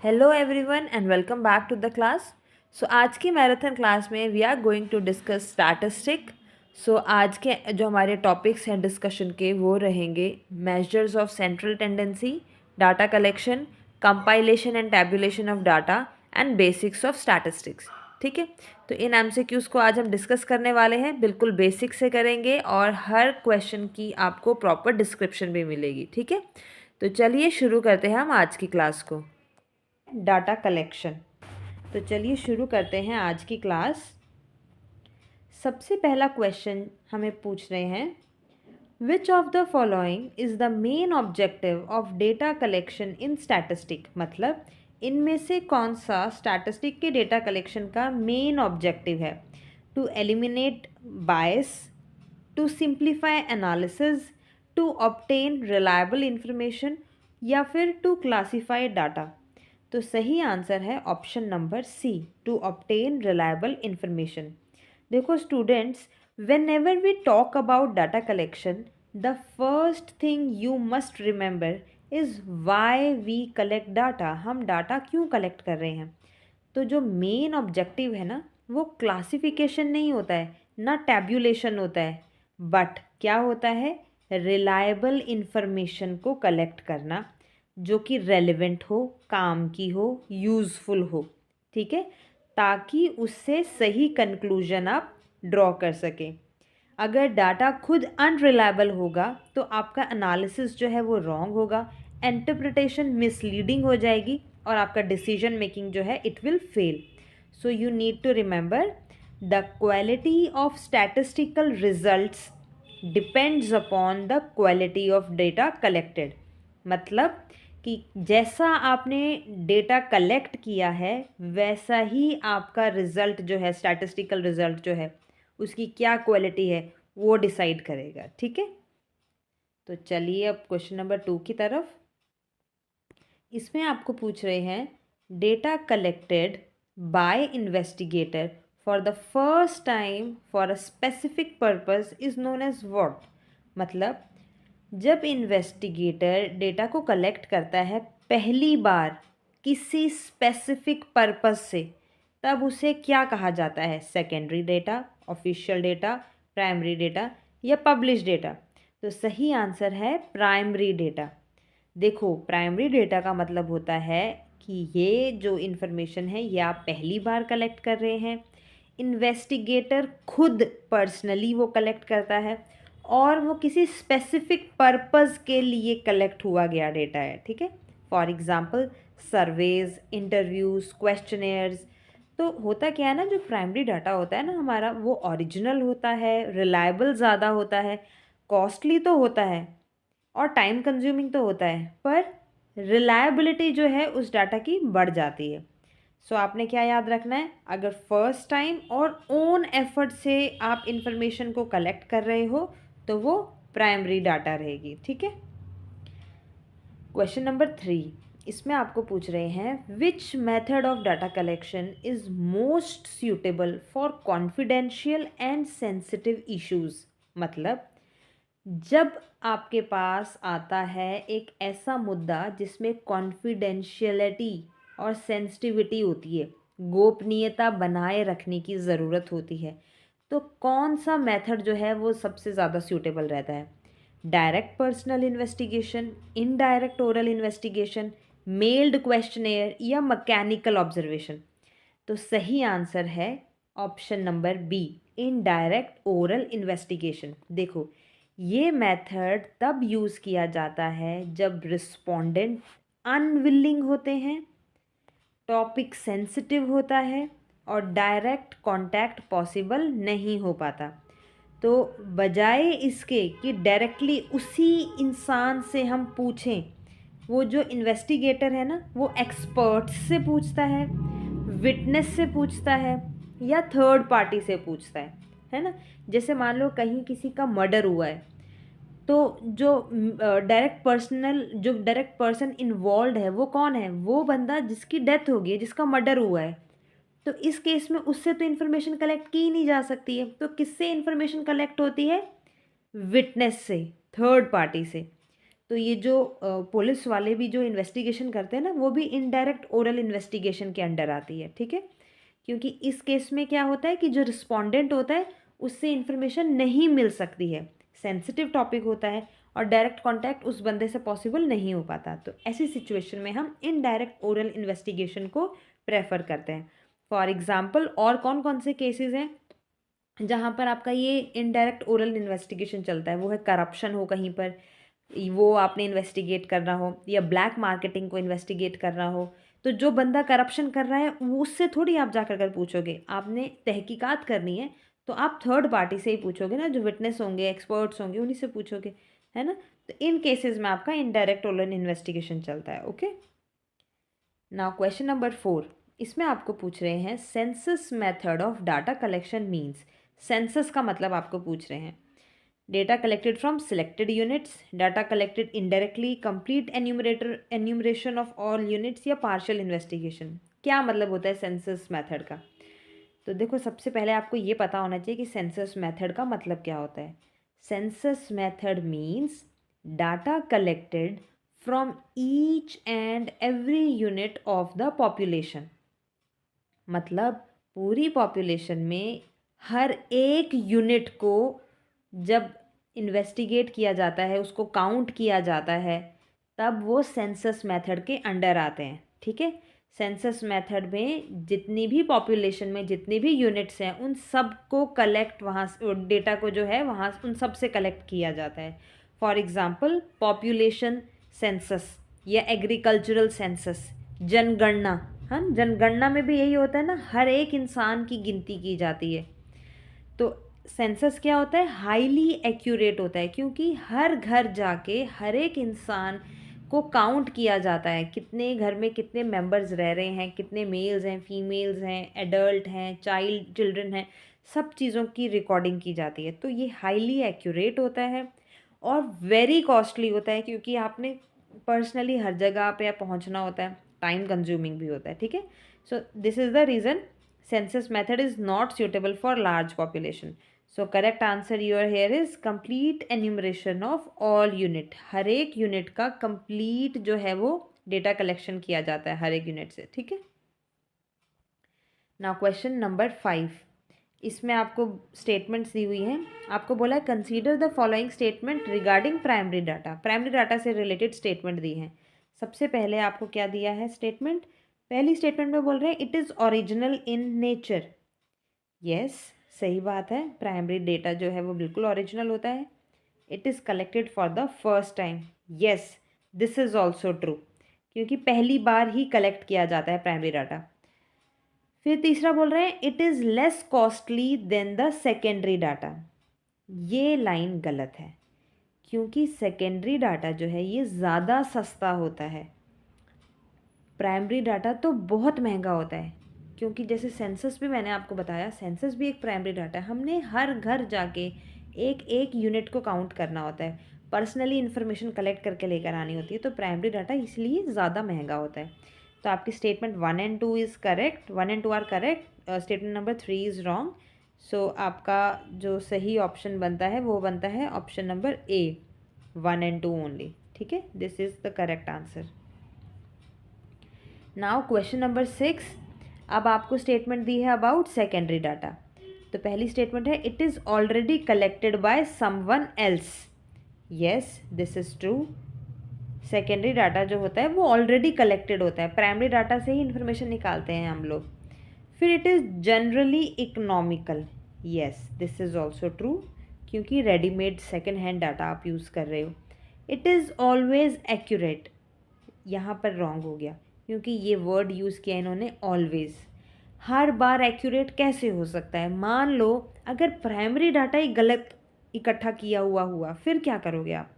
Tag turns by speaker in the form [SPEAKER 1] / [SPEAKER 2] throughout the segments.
[SPEAKER 1] Hello everyone and welcome back to the class. So आज की marathon class में we are going to discuss statistic. So आज के जो हमारे टॉपिक्स हैं डिस्कशन के वो रहेंगे measures of central tendency, data collection, compilation and tabulation of data and basics of statistics. ठीक है, तो इन एमसीक्यूज़ को आज हम डिस्कस करने वाले हैं, बिल्कुल बेसिक से करेंगे और हर क्वेश्चन की आपको प्रॉपर डिस्क्रिप्शन भी मिलेगी। ठीक है, तो चलिए शुरू करते हैं हम आज की क्लास को। Data collection. तो चलिए शुरू करते हैं आज की क्लास। सबसे पहला क्वेश्चन हमें पूछ रहे हैं, which of the following is the main objective of data collection in statistic. मतलब इनमें से कौन सा स्टैटिस्टिक के डेटा कलेक्शन का मेन ऑब्जेक्टिव है? To eliminate bias, to simplify analysis, to obtain reliable information या फिर टू क्लासीफाई डाटा। तो सही आंसर है option number C, to obtain reliable information. देखो students, whenever we talk about data collection, the first thing you must remember is why we collect data. हम data क्यों collect कर रहे हैं? तो जो मेन ऑब्जेक्टिव है ना, वो क्लासिफिकेशन नहीं होता है, ना टैब्यूलेशन होता है, बट क्या होता है? रिलायबल इंफॉर्मेशन को कलेक्ट करना जो कि रेलेवेंट हो, काम की हो, यूज़फुल हो। ठीक है, ताकि उससे सही कंक्लूजन आप ड्रॉ कर सकें। अगर डाटा खुद अनरिलायबल होगा तो आपका एनालिसिस जो है वो रॉन्ग होगा, इंटरप्रिटेशन मिसलीडिंग हो जाएगी और आपका डिसीजन मेकिंग जो है it will fail. So you need to remember, the quality of statistical results depends upon the quality of data collected. मतलब कि जैसा आपने डेटा कलेक्ट किया है वैसा ही आपका रिज़ल्ट जो है, स्टैटिस्टिकल रिज़ल्ट जो है उसकी क्या क्वालिटी है वो डिसाइड करेगा। ठीक है, तो चलिए अब क्वेश्चन नंबर 2 की तरफ। इसमें आपको पूछ रहे हैं, data collected by investigator for the first time for a specific purpose is known as what. मतलब जब इन्वेस्टिगेटर डेटा को कलेक्ट करता है पहली बार किसी स्पेसिफिक पर्पस से, तब उसे क्या कहा जाता है? Secondary data, official data, primary data या पब्लिश डेटा। तो सही आंसर है प्राइमरी डेटा। देखो, प्राइमरी डेटा का मतलब होता है कि ये जो इन्फॉर्मेशन है ये आप पहली बार कलेक्ट कर रहे हैं, इन्वेस्टिगेटर खुद पर्सनली वो कलेक्ट करता है और वो किसी स्पेसिफिक पर्पस के लिए कलेक्ट हुआ गया डेटा है। ठीक है, for example surveys, interviews, questionnaires. तो होता क्या है ना, जो प्राइमरी डाटा होता है ना हमारा, वो ओरिजिनल होता है, रिलायबल ज़्यादा होता है, कॉस्टली तो होता है और टाइम कंज्यूमिंग तो होता है, पर रिलायबिलिटी जो है उस डाटा की बढ़ जाती है। सो आपने क्या याद रखना है, अगर फर्स्ट टाइम और ओन एफर्ट से आप इंफॉर्मेशन को कलेक्ट कर रहे हो तो वो प्राइमरी डाटा रहेगी। ठीक है, क्वेश्चन नंबर 3। इसमें आपको पूछ रहे हैं, which method of data collection is most suitable for confidential and sensitive issues. मतलब जब आपके पास आता है एक ऐसा मुद्दा जिसमें कॉन्फिडेंशियलिटी और सेंसिटिविटी होती है, गोपनीयता बनाए रखने की ज़रूरत होती है, तो कौन सा मेथड जो है वो सबसे ज़्यादा सूटेबल रहता है? Direct personal investigation, indirect oral investigation, mailed questionnaire या मैकेनिकल ऑब्जर्वेशन। तो सही आंसर है option number B, indirect oral investigation. देखो, ये मेथड तब यूज़ किया जाता है जब रिस्पोंडेंट अनविलिंग होते हैं, टॉपिक सेंसिटिव होता है और डायरेक्ट कांटेक्ट पॉसिबल नहीं हो पाता। तो बजाय इसके कि डायरेक्टली उसी इंसान से हम पूछें, वो जो इन्वेस्टिगेटर है ना वो एक्सपर्ट्स से पूछता है, विटनेस से पूछता है या थर्ड पार्टी से पूछता है ना। जैसे मान लो कहीं किसी का मर्डर हुआ है, तो जो डायरेक्ट पर्सन इन्वॉल्व है वो कौन है? वो बंदा जिसकी डेथ हो गई है, जिसका मर्डर हुआ है। तो इस केस में उससे तो इन्फॉर्मेशन कलेक्ट की ही नहीं जा सकती है, तो किससे इन्फॉर्मेशन कलेक्ट होती है? विटनेस से, थर्ड पार्टी से। तो ये जो पुलिस वाले भी जो इन्वेस्टिगेशन करते हैं ना, वो भी इनडायरेक्ट ओरल इन्वेस्टिगेशन के अंडर आती है, ठीक है। क्योंकि इस केस में क्या होता है कि जो रिस्पोंडेंट होता है उससे इन्फॉर्मेशन नहीं मिल सकती है, सेंसिटिव टॉपिक होता है और डायरेक्ट कांटेक्ट उस बंदे से पॉसिबल नहीं हो पाता। तो ऐसी सिचुएशन में हम इनडायरेक्ट ओरल इन्वेस्टिगेशन को प्रेफर करते हैं। फॉर एग्जांपल और कौन कौन से केसेस हैं जहाँ पर आपका ये इनडायरेक्ट ओरल इन्वेस्टिगेशन चलता है? वो है करप्शन हो कहीं पर, वो आपने इन्वेस्टिगेट करना हो, या ब्लैक मार्केटिंग को इन्वेस्टिगेट करना हो। तो जो बंदा करप्शन कर रहा है वो उससे थोड़ी आप जा कर पूछोगे, आपने तहकीकात करनी है तो आप थर्ड पार्टी से ही पूछोगे ना, जो विटनेस होंगे, एक्सपर्ट्स होंगे, उन्हीं से पूछोगे, है ना। तो इन केसेस में आपका इनडायरेक्ट ओरल इन्वेस्टिगेशन चलता है। ओके, नाउ क्वेश्चन नंबर 4, इसमें आपको पूछ रहे हैं census method of data collection means. Census का मतलब आपको पूछ रहे हैं data collected from selected units, data collected indirectly, complete enumeration of all units, या पार्शियल इन्वेस्टिगेशन। क्या मतलब होता है सेंसस मेथड का? तो देखो, सबसे पहले आपको ये पता होना चाहिए कि सेंसस मेथड का मतलब क्या होता है। Census method means data collected from each and every unit of the population. मतलब पूरी पॉपुलेशन में हर एक यूनिट को जब इन्वेस्टिगेट किया जाता है, उसको काउंट किया जाता है, तब वो सेंसस मेथड के अंडर आते हैं, ठीक है। सेंसस मेथड में जितनी भी पॉपुलेशन में जितनी भी यूनिट्स हैं उन सब को कलेक्ट, वहाँ डेटा को जो है वहाँ उन सब से कलेक्ट किया जाता है। फॉर एग्ज़ाम्पल पॉपुलेशन सेंसस या एग्रीकल्चरल सेंसस, जनगणना। हाँ, जनगणना में भी यही होता है ना, हर एक इंसान की गिनती की जाती है। तो सेंसस क्या होता है? हाईली एक्यूरेट होता है, क्योंकि हर घर जाके हर एक इंसान को काउंट किया जाता है, कितने घर में कितने मेंबर्स रह रहे हैं, कितने मेल्स हैं, फीमेल्स हैं, एडल्ट हैं, चिल्ड्रन हैं, सब चीज़ों की रिकॉर्डिंग की जाती है। तो ये हाईली एक्यूरेट होता है और वेरी कॉस्टली होता है, क्योंकि आपने पर्सनली हर जगह पे पहुंचना होता है, टाइम कंज्यूमिंग भी होता है, ठीक है। So this is the reason census method is not suitable for large population. So correct answer your here is complete enumeration of all unit. हर एक यूनिट का complete जो है वो डेटा कलेक्शन किया जाता है हर एक यूनिट से, ठीक है। नाउ क्वेश्चन नंबर 5, इसमें आपको स्टेटमेंट्स दी हुई हैं। आपको बोला है consider the following statement regarding primary data. Primary data से रिलेटेड स्टेटमेंट दी हैं। सबसे पहले आपको क्या दिया है स्टेटमेंट? पहली स्टेटमेंट में बोल रहे हैं it is original in nature. Yes, सही बात है, प्राइमरी डेटा जो है वो बिल्कुल ओरिजिनल होता है। It is collected for the first time. Yes, this is also true, क्योंकि पहली बार ही कलेक्ट किया जाता है प्राइमरी डाटा। फिर तीसरा बोल रहे हैं it is less costly than the secondary data. ये लाइन गलत है, क्योंकि सेकेंडरी डाटा जो है ये ज़्यादा सस्ता होता है। प्राइमरी डाटा तो बहुत महंगा होता है, क्योंकि जैसे सेंसस भी मैंने आपको बताया, सेंसस भी एक प्राइमरी डाटा है। हमने हर घर जाके एक एक यूनिट को काउंट करना होता है, पर्सनली इन्फॉर्मेशन कलेक्ट करके लेकर आनी होती है। तो प्राइमरी डाटा इसलिए ज़्यादा महंगा होता है। तो आपकी statement 1 and 2 is correct, 1 and 2 are correct, statement number 3 is wrong. So आपका जो सही ऑप्शन बनता है वो बनता है option number A, 1 and 2 only, ठीक है। This is the correct answer. Now question number 6, अब आपको स्टेटमेंट दी है अबाउट सेकेंडरी डाटा। तो पहली स्टेटमेंट है it is already collected by someone else. Yes, this is true. Secondary data जो होता है वो ऑलरेडी कलेक्टेड होता है, प्राइमरी डाटा से ही इन्फॉर्मेशन निकालते हैं हम लोग। फिर it is generally economical. Yes, this is also true, क्योंकि रेडीमेड सेकेंड हैंड डाटा आप यूज़ कर रहे हो। इट इज़ ऑलवेज एक्यूरेट, यहाँ पर रॉन्ग हो गया, क्योंकि ये वर्ड यूज़ किया इन्होंने ऑलवेज। हर बार एक्यूरेट कैसे हो सकता है? मान लो अगर प्राइमरी डाटा ही गलत इकट्ठा किया हुआ फिर क्या करोगे आप?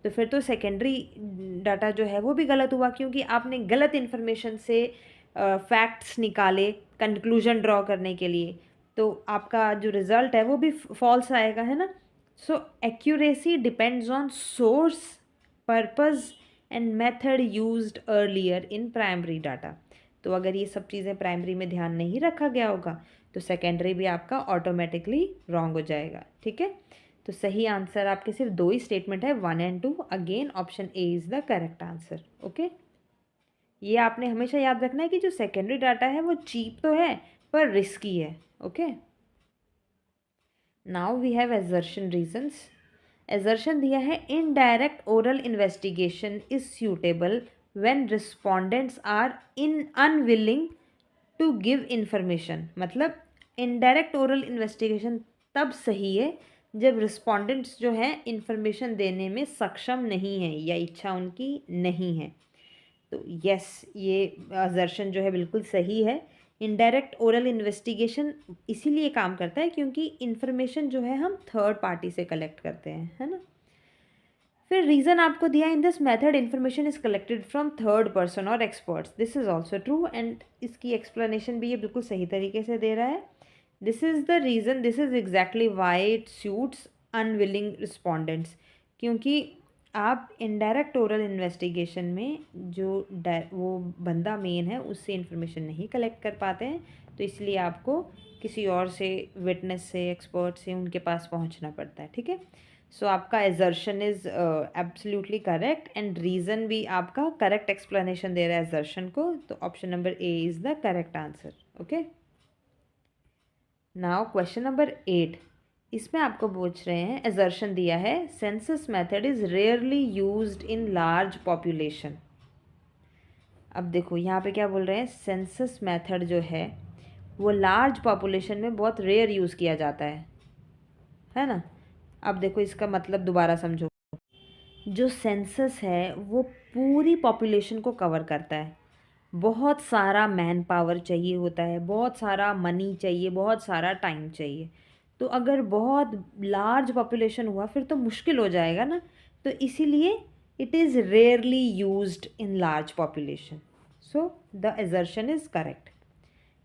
[SPEAKER 1] तो फिर तो सेकेंडरी डाटा जो है वो भी गलत हुआ, क्योंकि आपने गलत इन्फॉर्मेशन से फैक्ट्स निकाले कंक्लूजन ड्रॉ करने के लिए, तो आपका जो रिज़ल्ट है वो भी फॉल्स आएगा, है ना। So accuracy depends on source, purpose and method used earlier in primary data. तो अगर ये सब चीज़ें प्राइमरी में ध्यान नहीं रखा गया होगा तो सेकेंडरी भी आपका ऑटोमेटिकली रॉन्ग हो जाएगा, ठीक है। तो सही आंसर आपके सिर्फ 2 ही स्टेटमेंट है, 1 and 2। Again option A is the correct answer. Okay, ये आपने हमेशा याद रखना है कि जो सेकेंडरी डाटा है वो चीप तो है पर रिस्की है। Okay, now we have assertion reasons. Assertion दिया है indirect oral investigation is suitable when respondents are in unwilling to give information. मतलब इनडायरेक्ट ओरल इन्वेस्टिगेशन तब सही है जब रिस्पोंडेंट्स जो हैं इंफॉर्मेशन देने में सक्षम नहीं है या इच्छा उनकी नहीं है। तो यस, ये असर्शन जो है बिल्कुल सही है। इनडायरेक्ट ओरल इन्वेस्टिगेशन इसीलिए काम करता है क्योंकि इन्फॉर्मेशन जो है हम थर्ड पार्टी से कलेक्ट करते हैं, है ना। फिर रीज़न आपको दिया, in this method information is collected from third person और experts. This is also true and इसकी एक्सप्लेनेशन भी ये बिल्कुल सही तरीके से दे रहा है। This is the reason, this is exactly why it suits unwilling respondents. क्योंकि आप इनडायरेक्ट ओरल इन्वेस्टिगेशन में जो वो बंदा मेन है उससे इन्फॉर्मेशन नहीं कलेक्ट कर पाते हैं, तो इसलिए आपको किसी और से, विटनेस से, एक्सपर्ट से उनके पास पहुंचना पड़ता है। ठीक है, सो आपका assertion is absolutely correct and reason भी आपका करेक्ट एक्सप्लेनेशन दे रहा है एजर्शन को। तो option number A is the correct answer. Okay, now question number 8। इसमें आपको पूछ रहे हैं, एजर्शन दिया है census method is rarely used in large population. अब देखो यहाँ पे क्या बोल रहे हैं, सेंसस मेथड जो है वो लार्ज पॉपुलेशन में बहुत रेयर यूज़ किया जाता है ना। अब देखो इसका मतलब दोबारा समझो। जो सेंसस है वो पूरी पॉपुलेशन को कवर करता है, बहुत सारा मैन पावर चाहिए होता है, बहुत सारा मनी चाहिए, बहुत सारा टाइम चाहिए। तो अगर बहुत लार्ज पॉपुलेशन हुआ फिर तो मुश्किल हो जाएगा ना, तो इसीलिए it is rarely used in large population. So the assertion is correct.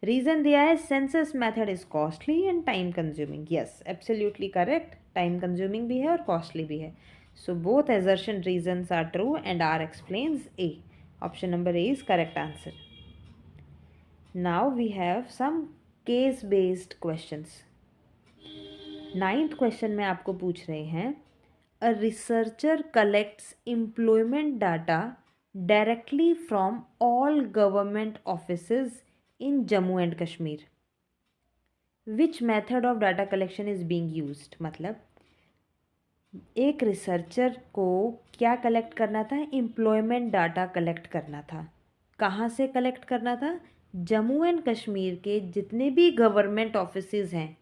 [SPEAKER 1] Reason दिया है census method is costly and time consuming. Yes, absolutely correct, time consuming भी है और कॉस्टली भी है। So both assertion reasons are true and are explains a. Option number A is correct answer. Now we have some case based questions. 9th question में आपको पूछ रहे हैं, a researcher collects employment data directly from all government offices in Jammu and Kashmir. Which method of data collection is being used? मतलब एक researcher को क्या collect करना था, एम्प्लॉयमेंट डाटा कलेक्ट करना था। कहाँ से कलेक्ट करना था, जम्मू एंड कश्मीर के जितने भी गवर्नमेंट ऑफिसेज हैं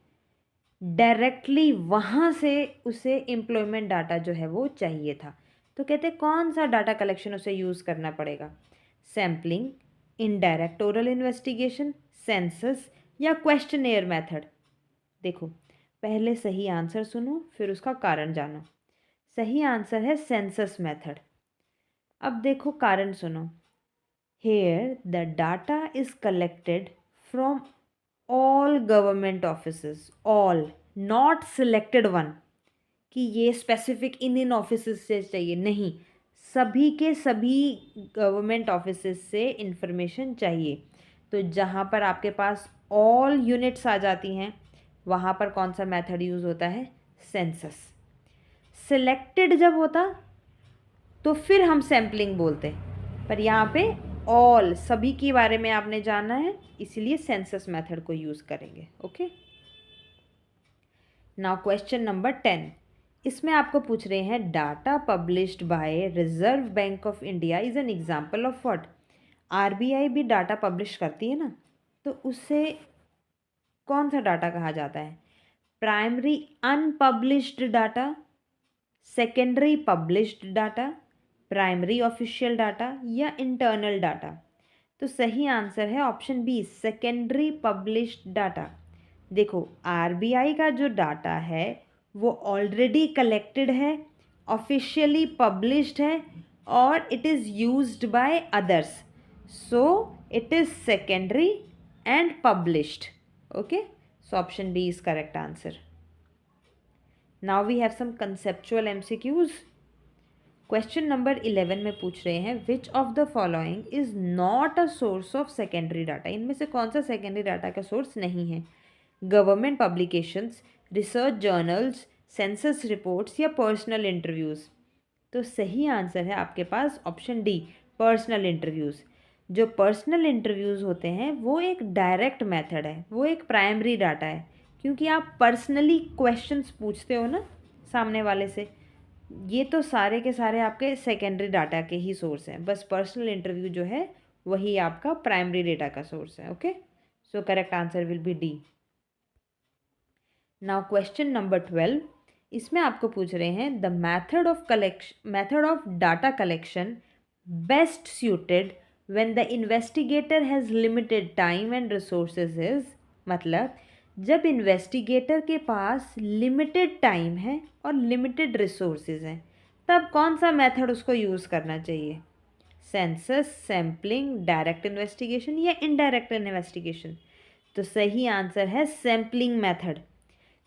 [SPEAKER 1] डायरेक्टली वहाँ से उसे एम्प्लॉयमेंट डाटा जो है वो चाहिए था। तो कहते हैं कौन सा डाटा कलेक्शन उसे यूज़ करना पड़ेगा, sampling, indirect oral investigation, census या क्वेश्चनेयर मेथड। देखो पहले सही आंसर सुनो फिर उसका कारण जानो। सही आंसर है सेंसस मेथड। अब देखो कारण सुनो, here the data is collected from all government offices, all, not selected one कि ये स्पेसिफिक इन ऑफिसेस से चाहिए, नहीं, सभी के सभी गवर्नमेंट ऑफिसेस से इंफॉर्मेशन चाहिए। तो जहाँ पर आपके पास ऑल यूनिट्स आ जाती हैं वहाँ पर कौन सा मेथड यूज़ होता है, सेंसस। सिलेक्टेड जब होता तो फिर हम सैम्पलिंग बोलते, पर यहाँ पे ऑल, सभी के बारे में आपने जाना है इसलिए सेंसस मेथड को यूज़ करेंगे। Okay, now question number 10। इसमें आपको पूछ रहे हैं, data published by reserve bank of India is an example of what. RBI भी डाटा पब्लिश करती है ना, तो उससे कौन सा डाटा कहा जाता है, primary unpublished data, secondary published data, primary official data या इंटरनल डाटा। तो सही आंसर है option B, secondary published data. देखो आरबीआई का जो डाटा है वो ऑलरेडी कलेक्टेड है, ऑफिशियली पब्लिश्ड है और it is used by others, so it is secondary and published. Okay, so option B is correct answer. Now we have some conceptual MCQs. Question number 11 में पूछ रहे हैं, which of the following is not a source of secondary data। इनमें से कौन सा secondary data का source नहीं है, government publications, research journals, census reports या पर्सनल इंटरव्यूज़? तो सही आंसर है आपके पास ऑप्शन डी, पर्सनल इंटरव्यूज़। जो पर्सनल इंटरव्यूज़ होते हैं वो एक डायरेक्ट मेथड है, वो एक प्राइमरी डाटा है, क्योंकि आप पर्सनली क्वेश्चंस पूछते हो ना सामने वाले से। ये तो सारे के सारे आपके सेकेंडरी डाटा के ही सोर्स हैं, बस पर्सनल इंटरव्यू जो है वही आपका प्राइमरी डेटा का सोर्स है। Okay, so correct answer will B D. Now question number 12, इसमें आपको पूछ रहे हैं the method of data collection best suited when the investigator has limited time and resources is, मतलब जब इन्वेस्टिगेटर के पास लिमिटेड टाइम है और लिमिटेड रिसोर्सेज हैं तब कौन सा मेथड उसको यूज़ करना चाहिए? सेंसस, सैम्पलिंग, डायरेक्ट इन्वेस्टिगेशन या इनडायरेक्ट इन्वेस्टिगेशन? तो सही आंसर है सैम्पलिंग मेथड।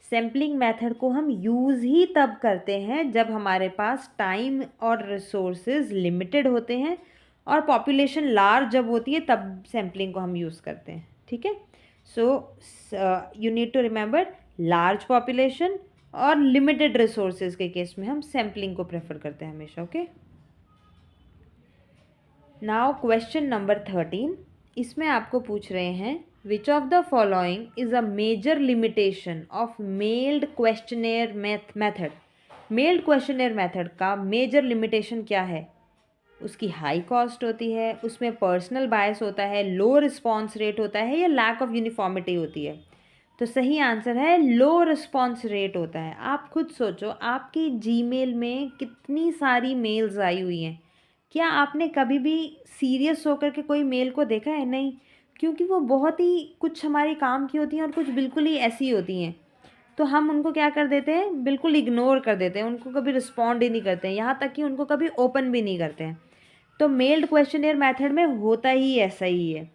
[SPEAKER 1] सैम्पलिंग मेथड को हम यूज़ ही तब करते हैं जब हमारे पास टाइम और रिसोर्सेज लिमिटेड होते हैं और पॉपुलेशन लार्ज जब होती है तब सैम्पलिंग को हम यूज़ करते हैं। ठीक है, so you need to remember large population और लिमिटेड रिसोर्सेज के केस में हम सैम्पलिंग को प्रेफर करते हैं हमेशा। ओके, नाउ क्वेश्चन नंबर 13, इसमें आपको पूछ रहे हैं which of the following is a major limitation of mailed questionnaire method? Mailed questionnaire method का मेजर लिमिटेशन क्या है? उसकी हाई कॉस्ट होती है, उसमें पर्सनल बायस होता है, लो रिस्पॉन्स रेट होता है या लैक ऑफ यूनिफॉर्मिटी होती है? तो सही आंसर है लो रिस्पॉन्स रेट होता है। आप खुद सोचो, आपकी जीमेल में कितनी सारी मेल्स आई हुई हैं, क्या आपने कभी भी सीरियस होकर के कोई मेल को देखा है? नहीं, क्योंकि वो बहुत ही कुछ हमारे काम की होती हैं और कुछ बिल्कुल ही ऐसी होती हैं, तो हम उनको क्या कर देते हैं, बिल्कुल इग्नोर कर देते हैं, उनको कभी रिस्पॉन्ड ही नहीं करते हैं, यहाँ तक कि उनको कभी ओपन भी नहीं करते हैं। तो मेल्ड क्वेश्चनेयर मेथड में होता ही ऐसा ही है।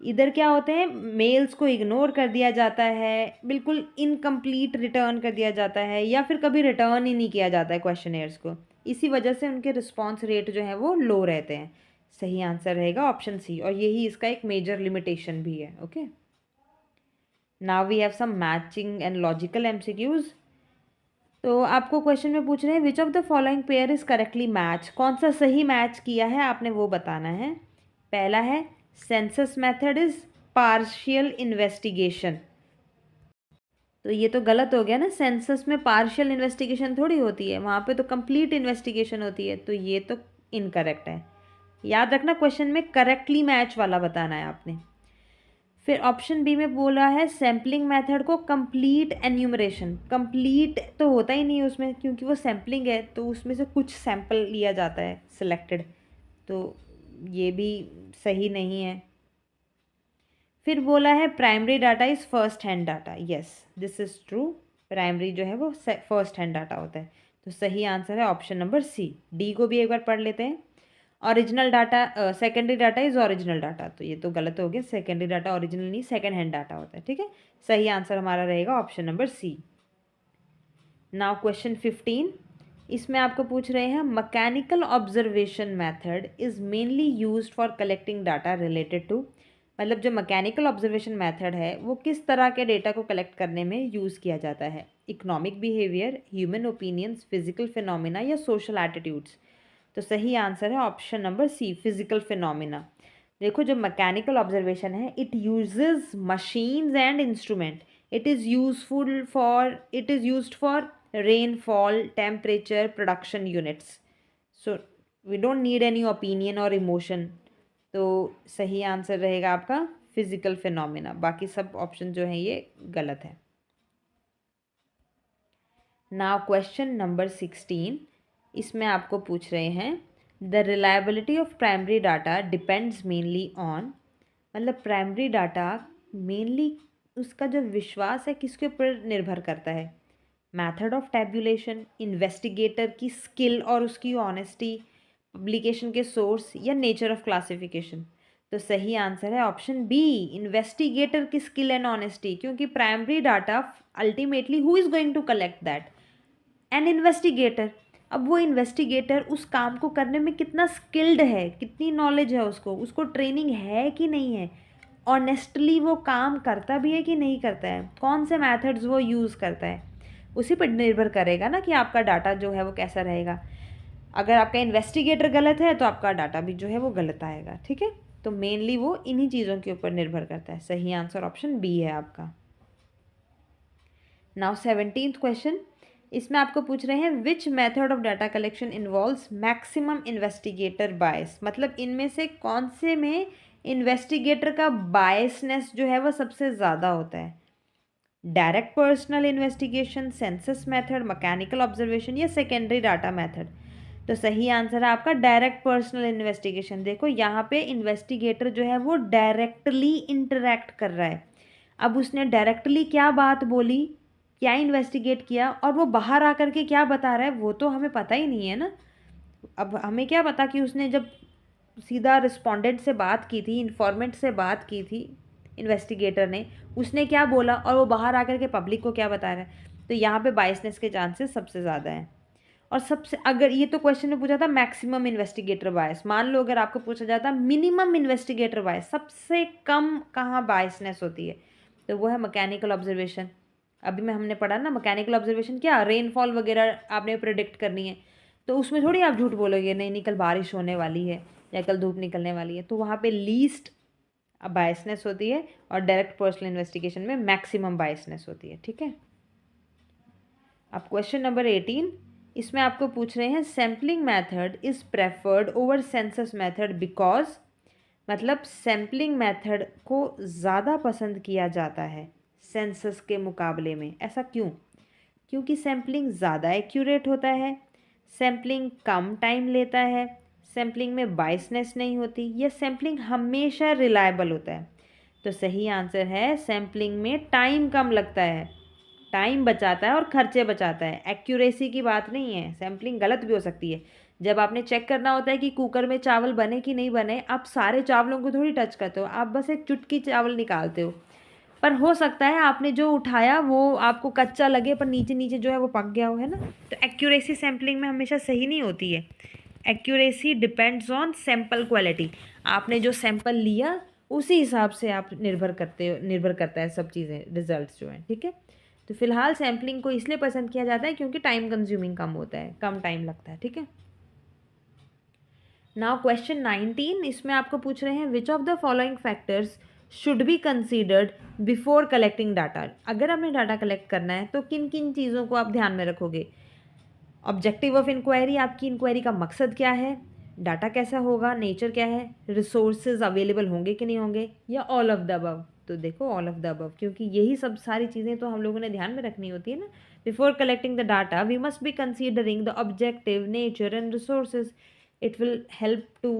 [SPEAKER 1] इधर क्या होते हैं, मेल्स को इग्नोर कर दिया जाता है, बिल्कुल इनकम्प्लीट रिटर्न कर दिया जाता है या फिर कभी रिटर्न ही नहीं किया जाता है क्वेश्चनेयर्स को। इसी वजह से उनके रिस्पॉन्स रेट जो है वो लो रहते हैं। सही आंसर रहेगा ऑप्शन सी, और यही इसका एक मेजर लिमिटेशन भी है। Okay, now we have some matching and logical MCQs. तो आपको क्वेश्चन में पूछ रहे हैं which of the following pair is correctly match? कौन सा सही मैच किया है आपने वो बताना है। पहला है census method is partial investigation, तो ये तो गलत हो गया ना, सेंसस में पार्शियल इन्वेस्टिगेशन थोड़ी होती है, वहाँ पे तो कंप्लीट इन्वेस्टिगेशन होती है, तो ये तो इनकरेक्ट है। याद रखना क्वेश्चन में करेक्टली मैच वाला बताना है आपने। फिर ऑप्शन बी में बोला है सैम्पलिंग मेथड को कंप्लीट एन्यूमरेशन, कंप्लीट तो होता ही नहीं है उसमें, क्योंकि वो सैम्पलिंग है तो उसमें से कुछ सैंपल लिया जाता है सिलेक्टेड, तो ये भी सही नहीं है। फिर बोला है primary data is first hand data, yes this is true, primary जो है वो फर्स्ट हैंड डाटा होता है, तो सही आंसर है ऑप्शन नंबर सी। डी को भी एक बार पढ़ लेते हैं, original data secondary data is original data, तो ये तो गलत हो गया, सेकेंडरी डाटा ओरिजिनल नहीं सेकेंड हैंड डाटा होता है। ठीक है, सही आंसर हमारा रहेगा option number C. Now question 15, इसमें आपको पूछ रहे हैं mechanical observation method is mainly used for collecting data related to, मतलब जो मैकेनिकल ऑब्जर्वेशन मेथड है वो किस तरह के डेटा को कलेक्ट करने में यूज़ किया जाता है? Economic behaviour, human opinions, physical phenomena या सोशल एटीट्यूड्स? तो सही आंसर है option number C, physical phenomena. देखो जो मैकेनिकल ऑब्जर्वेशन है it uses machines and instrument, it is used for rainfall, temperature, production units, so we don't need any opinion और emotion, तो सही आंसर रहेगा आपका फिजिकल फिनोमिना, बाकी सब ऑप्शन जो हैं ये गलत है। नाउ क्वेश्चन नंबर 16, इसमें आपको पूछ रहे हैं the reliability of primary data depends mainly on, मतलब प्राइमरी डाटा मेनली उसका जो विश्वास है किसके ऊपर निर्भर करता है? मेथड ऑफ टैब्यूलेशन, इन्वेस्टिगेटर की स्किल और उसकी ऑनेस्टी, पब्लिकेशन के सोर्स या नेचर ऑफ क्लासिफिकेशन? तो सही आंसर है ऑप्शन बी, इन्वेस्टिगेटर की स्किल एंड ऑनेस्टी, क्योंकि primary data ultimately who is going to collect that? An investigator. अब वो इन्वेस्टिगेटर उस काम को करने में कितना स्किल्ड है, कितनी नॉलेज है उसको ट्रेनिंग है कि नहीं है, ऑनेस्टली वो काम करता भी है कि नहीं करता है, कौन से मेथड्स वो यूज़ करता है, उसी पर निर्भर करेगा ना कि आपका डाटा जो है वो कैसा रहेगा। अगर आपका इन्वेस्टिगेटर गलत है तो आपका डाटा भी जो है वो गलत आएगा, ठीक है। तो मेनली वो इन्हीं चीज़ों के ऊपर निर्भर करता है। सही आंसर ऑप्शन बी है आपका। नाउ 17th क्वेश्चन, इसमें आपको पूछ रहे हैं which method of data collection involves maximum investigator bias, मतलब इनमें से कौन से में इन्वेस्टिगेटर का बायसनेस जो है वो सबसे ज़्यादा होता है। Direct personal investigation, census method, mechanical observation या सेकेंडरी डाटा मेथड। तो सही आंसर है आपका डायरेक्ट पर्सनल इन्वेस्टिगेशन। देखो यहाँ पे इन्वेस्टिगेटर जो है वो डायरेक्टली इंटरेक्ट कर रहा है। अब उसने डायरेक्टली क्या बात बोली, क्या इन्वेस्टिगेट किया और वो बाहर आकर के क्या बता रहा है वो तो हमें पता ही नहीं है ना। अब हमें क्या पता कि उसने जब सीधा रिस्पोंडेंट से बात की थी, इन्फॉर्मेंट से बात की थी इन्वेस्टिगेटर ने, उसने क्या बोला और वो बाहर आकर के पब्लिक को क्या बता रहा है। तो यहाँ पे बायसनेस के चांसेस सबसे ज़्यादा हैं। और सबसे, अगर ये तो क्वेश्चन में पूछा था मैक्सिमम इन्वेस्टिगेटर बायस, मान लो अगर आपको पूछा जाता मिनिमम इन्वेस्टिगेटर बायस, सबसे कम कहाँ बायसनेस होती है, तो वो है मैकेनिकल ऑब्जर्वेशन। अभी में हमने पढ़ा ना मैकेनिकल ऑब्जर्वेशन, क्या रेनफॉल वगैरह आपने प्रिडिक्ट करनी है, तो उसमें थोड़ी आप झूठ बोलोगे नहीं नहीं कल बारिश होने वाली है या कल धूप निकलने वाली है, तो वहाँ पे लीस्ट बायसनेस होती है और डायरेक्ट पर्सनल इन्वेस्टिगेशन में मैक्सिमम बायसनेस होती है, ठीक है। अब क्वेश्चन नंबर 18, इसमें आपको पूछ रहे हैं sampling method is preferred over census method because, मतलब सैम्पलिंग मेथड को ज़्यादा पसंद किया जाता है सेंसस के मुकाबले में, ऐसा क्यों? क्योंकि सैम्पलिंग ज़्यादा एक्यूरेट होता है, सैम्पलिंग कम टाइम लेता है, सैम्पलिंग में बायसनेस नहीं होती, या सैम्पलिंग हमेशा रिलायबल होता है। तो सही आंसर है सैम्पलिंग में टाइम कम लगता है, टाइम बचाता है और खर्चे बचाता है। एक्यूरेसी की बात नहीं है, सैम्पलिंग गलत भी हो सकती है। जब आपने चेक करना होता है कि कुकर में चावल बने कि नहीं बने, आप सारे चावलों को थोड़ी टच करते हो, आप बस एक चुटकी चावल निकालते हो, पर हो सकता है आपने जो उठाया वो आपको कच्चा लगे पर नीचे नीचे जो है वो पक गया हो, है ना। तो एक्यूरेसी सैम्पलिंग में हमेशा सही नहीं होती है। Accuracy depends on sample quality, आपने जो सैंपल लिया उसी हिसाब से आप निर्भर करता है सब चीज़ें, रिजल्ट्स जो हैं, ठीक है। तो फिलहाल सैम्पलिंग को इसलिए पसंद किया जाता है क्योंकि टाइम कंज्यूमिंग कम होता है, कम टाइम लगता है, ठीक है। नाउ क्वेश्चन 19, इसमें आपको पूछ रहे हैं which of the following factors should be considered before collecting data. अगर आपने डाटा कलेक्ट करना है तो किन किन चीज़ों को आप ध्यान में रखोगे। ऑब्जेक्टिव ऑफ इंक्वायरी, आपकी इंक्वायरी का मकसद क्या है, डाटा कैसा होगा, नेचर क्या है, रिसोर्सेज अवेलेबल होंगे कि नहीं होंगे, या ऑल ऑफ द अबव। तो देखो ऑल ऑफ द अबव, क्योंकि यही सब सारी चीज़ें तो हम लोगों ने ध्यान में रखनी होती है ना। Before collecting the data we must be considering the objective, nature and resources. It will help to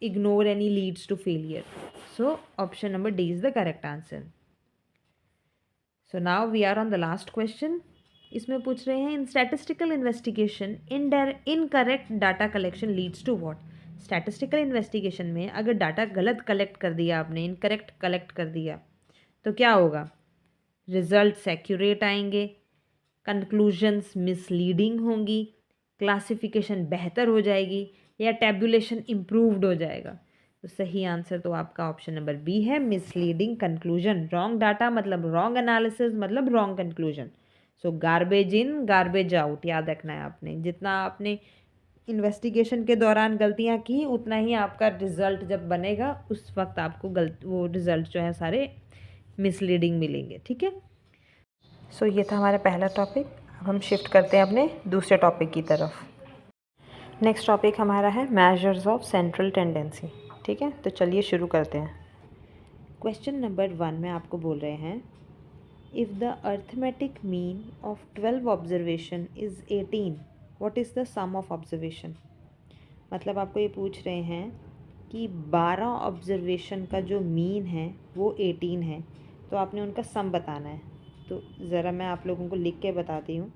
[SPEAKER 1] ignore any leads to failure. So option number D is the correct answer. So now we are on the last question. इसमें पूछ रहे हैं in statistical investigation incorrect data collection leads to what. Statistical investigation में अगर data गलत collect कर दिया आपने, इनकरेक्ट कलेक्ट कर दिया, तो क्या होगा, रिजल्ट्स एक्यूरेट आएंगे, कंक्लूजन्स मिसलीडिंग होंगी, क्लासिफिकेशन बेहतर हो जाएगी, या टैबुलेशन इम्प्रूव्ड हो जाएगा। तो सही आंसर तो आपका ऑप्शन नंबर बी है, मिसलीडिंग कंक्लूजन। रॉन्ग डाटा मतलब रॉन्ग एनालिसिस मतलब wrong conclusion. So garbage in garbage out याद रखना है आपने। जितना आपने इन्वेस्टिगेशन के दौरान गलतियां की उतना ही आपका रिजल्ट जब बनेगा उस वक्त आपको वो रिजल्ट जो है सारे मिसलीडिंग मिलेंगे, ठीक है। सो ये था हमारा पहला टॉपिक। अब हम शिफ्ट करते हैं अपने दूसरे टॉपिक की तरफ। नेक्स्ट टॉपिक हमारा है मेजर्स ऑफ सेंट्रल टेंडेंसी, ठीक है। तो चलिए शुरू करते हैं। क्वेश्चन नंबर 1 में आपको बोल रहे हैं if the arithmetic mean of 12 observation is 18 what is the sum of observation. मतलब आपको ये पूछ रहे हैं कि 12 ऑब्जर्वेशन का जो मीन है वो 18 है, तो आपने उनका सम बताना है। तो ज़रा मैं आप लोगों को लिख के बताती हूँ,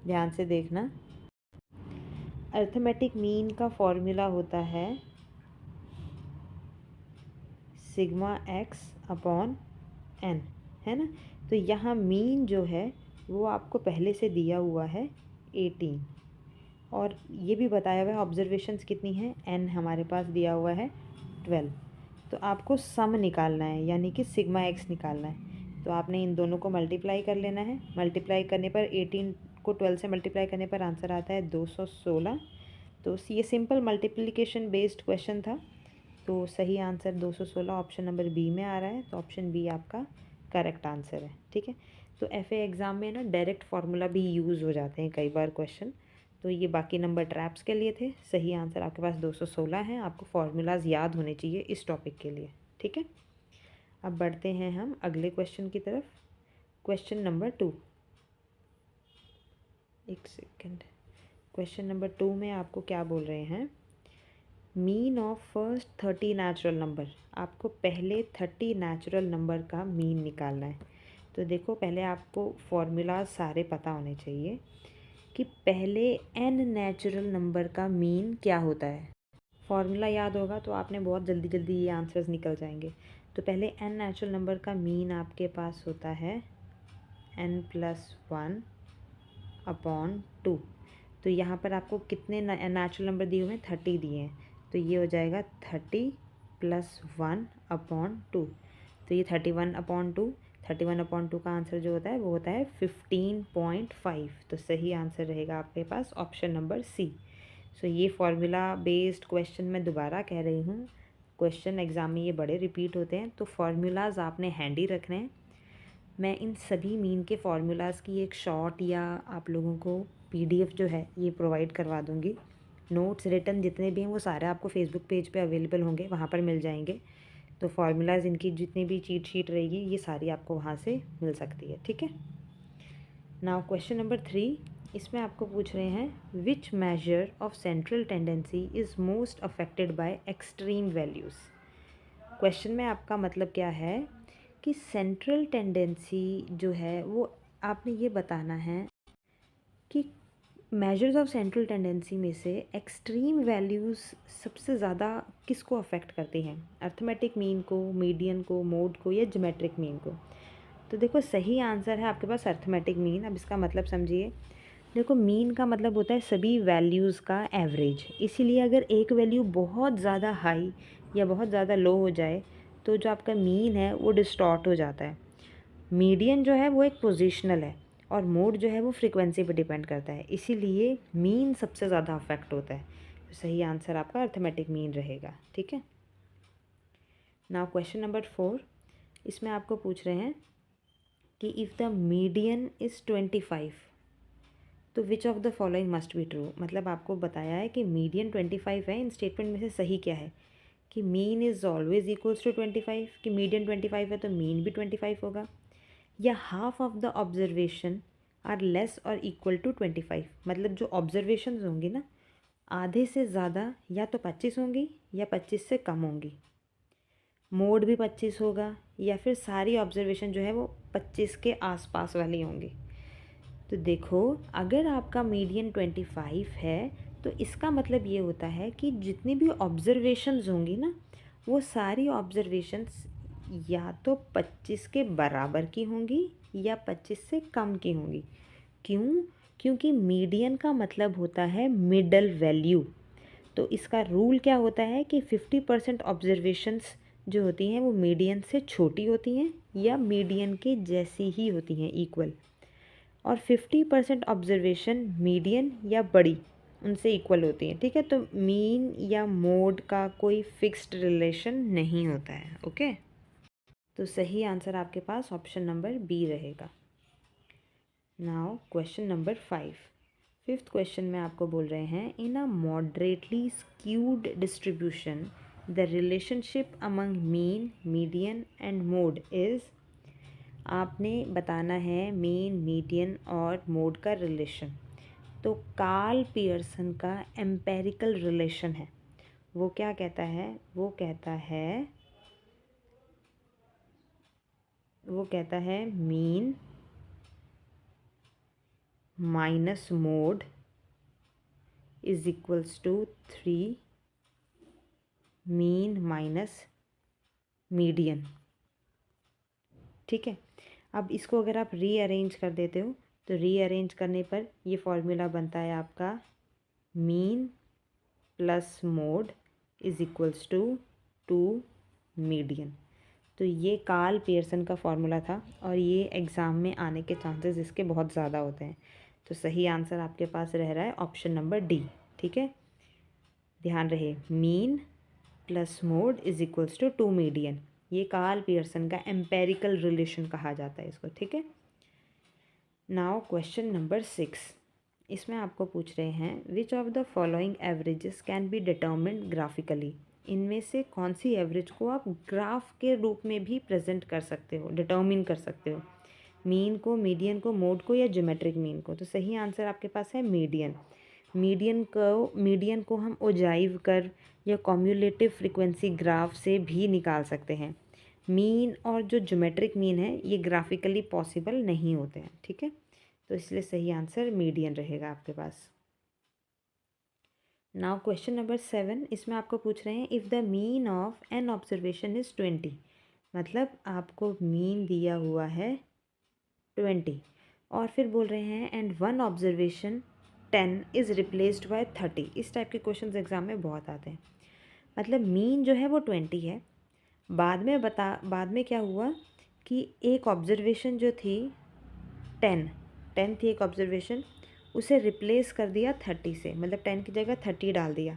[SPEAKER 1] ध्यान से देखना। अर्थमेटिक मीन का फॉर्मूला होता है सिग्मा एक्स अपॉन एन, है ना। तो यहाँ मीन जो है वो आपको पहले से दिया हुआ है 18, और ये भी बताया हुआ है ऑब्जर्वेशंस कितनी हैं, एन हमारे पास दिया हुआ है 12। तो आपको सम निकालना है, यानी कि सिग्मा एक्स निकालना है। तो आपने इन दोनों को मल्टीप्लाई कर लेना है। मल्टीप्लाई करने पर 18 को 12 से मल्टीप्लाई करने पर आंसर आता है 216। तो ये सिंपल मल्टीप्लिकेशन बेस्ड क्वेश्चन था। तो सही आंसर 216 ऑप्शन नंबर बी में आ रहा है। तो ऑप्शन बी आपका करेक्ट आंसर है। ठीक है। तो एफए एग्ज़ाम में ना डायरेक्ट फार्मूला भी यूज़ हो जाते हैं कई बार क्वेश्चन। तो ये बाकी नंबर ट्रैप्स के लिए थे। सही आंसर आपके पास 216 है। आपको फार्मूलाज याद होने चाहिए इस टॉपिक के लिए। ठीक है। अब बढ़ते हैं हम अगले क्वेश्चन की तरफ। क्वेश्चन नंबर 2, एक सेकेंड। क्वेश्चन नंबर 2 में आपको क्या बोल रहे हैं, mean of first 30 natural number. आपको पहले 30 नेचुरल नंबर का मीन निकालना है। तो देखो, पहले आपको फॉर्मूलाज सारे पता होने चाहिए कि पहले n नेचुरल नंबर का मीन क्या होता है। फॉर्मूला याद होगा तो आपने बहुत जल्दी जल्दी ये आंसर्स निकल जाएंगे। तो पहले n नेचुरल नंबर का मीन आपके पास होता है n+1 अपॉन 2। तो यहाँ पर आपको कितने नेचुरल नंबर दिए हुए हैं, 30 दिए हैं। तो ये हो जाएगा 30 + 1 अपॉन 2। तो ये 31/2 का आंसर जो होता है वो होता है 15.5। तो सही आंसर रहेगा आपके पास ऑप्शन नंबर सी। सो ये फार्मूला बेस्ड क्वेश्चन मैं दोबारा कह रही हूँ, क्वेश्चन एग्ज़ाम में ये बड़े रिपीट होते हैं। तो फार्मूलाज आपने हैंडी रखने हैं। मैं इन सभी मीन के फार्मूलाज़ की एक शॉर्ट या आप लोगों को पीडीएफ जो है ये प्रोवाइड करवा दूँगी। नोट्स रिटन जितने भी हैं वो सारे आपको फेसबुक पेज पे अवेलेबल होंगे, वहाँ पर मिल जाएंगे। तो फार्मूलाज़ इनकी जितनी भी चीट शीट रहेगी ये सारी आपको वहाँ से मिल सकती है। ठीक है। नाउ क्वेश्चन नंबर 3, इसमें आपको पूछ रहे हैं which measure of central tendency is most affected by extreme values. Question में आपका मतलब क्या है कि सेंट्रल टेंडेंसी जो है वो आपने ये बताना है कि मेजर्स ऑफ सेंट्रल टेंडेंसी में से एक्सट्रीम वैल्यूज़ सबसे ज़्यादा किसको अफेक्ट करती हैं, अर्थमेटिक मीन को, मीडियन को, मोड को या ज्योमेट्रिक मीन को। तो देखो, सही आंसर है आपके पास अर्थमेटिक मीन। अब इसका मतलब समझिए। देखो, मीन का मतलब होता है सभी वैल्यूज़ का एवरेज। इसीलिए अगर एक वैल्यू बहुत ज़्यादा हाई या बहुत ज़्यादा लो हो जाए तो जो आपका मीन है वो डिस्टॉर्ट हो जाता है। मीडियन जो है वो एक पोजिशनल है और मोड जो है वो फ्रीक्वेंसी पे डिपेंड करता है। इसीलिए मीन सबसे ज़्यादा अफेक्ट होता है। तो सही आंसर आपका अर्थमेटिक मीन रहेगा। ठीक है। नाउ क्वेश्चन नंबर 4, इसमें आपको पूछ रहे हैं कि इफ़ द मीडियन इज़ 25 तो विच of the following must be true. मतलब आपको बताया है कि मीडियन 25 है, इन स्टेटमेंट में से सही क्या है कि mean is always equals to 25, कि मीडियन 25 है तो मीन भी 25 होगा, या half of the observation are less और इक्वल टू 25। मतलब जो ऑब्जर्वेशंस होंगी ना, आधे से ज़्यादा या तो 25 होंगी या 25 से कम होंगी, मोड भी 25 होगा, या फिर सारी ऑब्जर्वेशन जो है वो 25 के आसपास वाली होंगी। तो देखो, अगर आपका मीडियन 25 है तो इसका मतलब ये होता है कि जितनी भी ऑब्जर्वेशंस होंगी ना, वो सारी ऑब्जर्वेशंस या तो 25 के बराबर की होंगी या 25 से कम की होंगी। क्यों? क्योंकि मीडियन का मतलब होता है मिडल वैल्यू। तो इसका रूल क्या होता है कि 50% ऑब्जर्वेशंस जो होती हैं वो मीडियन से छोटी होती हैं या मीडियन के जैसी ही होती हैं, इक्वल, और 50% ऑब्जर्वेशन मीडियन या बड़ी उनसे इक्वल होती हैं। ठीक है। तो मीन या मोड का कोई फिक्स्ड रिलेशन नहीं होता है। ओके। तो सही आंसर आपके पास ऑप्शन नंबर बी रहेगा। Now question number 5, fifth question में आपको बोल रहे हैं in a moderately skewed distribution the relationship among mean, median and mode is. आपने बताना है मीन, मीडियन और मोड का रिलेशन। तो कार्ल पियर्सन का एम्पेरिकल रिलेशन है, वो क्या कहता है, वो कहता है mean minus mode is equals to 3 mean minus median. ठीक है। अब इसको अगर आप रीअरेंज कर देते हो तो रीअरेंज करने पर ये फॉर्मूला बनता है आपका mean plus mode is equals to 2 median. तो ये कार्ल पियर्सन का फॉर्मूला था और ये एग्ज़ाम में आने के चांसेस इसके बहुत ज़्यादा होते हैं। तो सही आंसर आपके पास रह रहा है ऑप्शन नंबर डी। ठीक है, ध्यान रहे, mean plus mode is equals to 2 median. ये कार्ल पियर्सन का एम्पेरिकल रिलेशन कहा जाता है इसको। ठीक है, नाउ क्वेश्चन नंबर 6, इसमें आपको पूछ रहे हैं which of the following averages can be determined graphically. इनमें से कौन सी एवरेज को आप ग्राफ के रूप में भी प्रेजेंट कर सकते हो, डिटर्मिन कर सकते हो, मीन को, मीडियन को, मोड को या ज्योमेट्रिक मीन को। तो सही आंसर आपके पास है मीडियन। मीडियन को हम ओजाइव कर्व या कॉम्युलेटिव फ्रीक्वेंसी ग्राफ से भी निकाल सकते हैं। मीन और जो ज्योमेट्रिक मीन है ये ग्राफिकली पॉसिबल नहीं होते हैं। ठीक है, तो इसलिए सही आंसर मीडियन रहेगा आपके पास। नाउ क्वेश्चन नंबर 7, इसमें आपको पूछ रहे हैं if the mean of n observation is 20, मतलब आपको मीन दिया हुआ है 20 और फिर बोल रहे हैं and one observation 10 is replaced by 30। इस टाइप के क्वेश्चन एग्जाम में बहुत आते हैं। मतलब मीन जो है वो 20 है, बाद में क्या हुआ कि एक ऑब्जर्वेशन जो थी 10 थी एक ऑब्जर्वेशन, उसे रिप्लेस कर दिया 30 से, मतलब 10 की जगह 30 डाल दिया।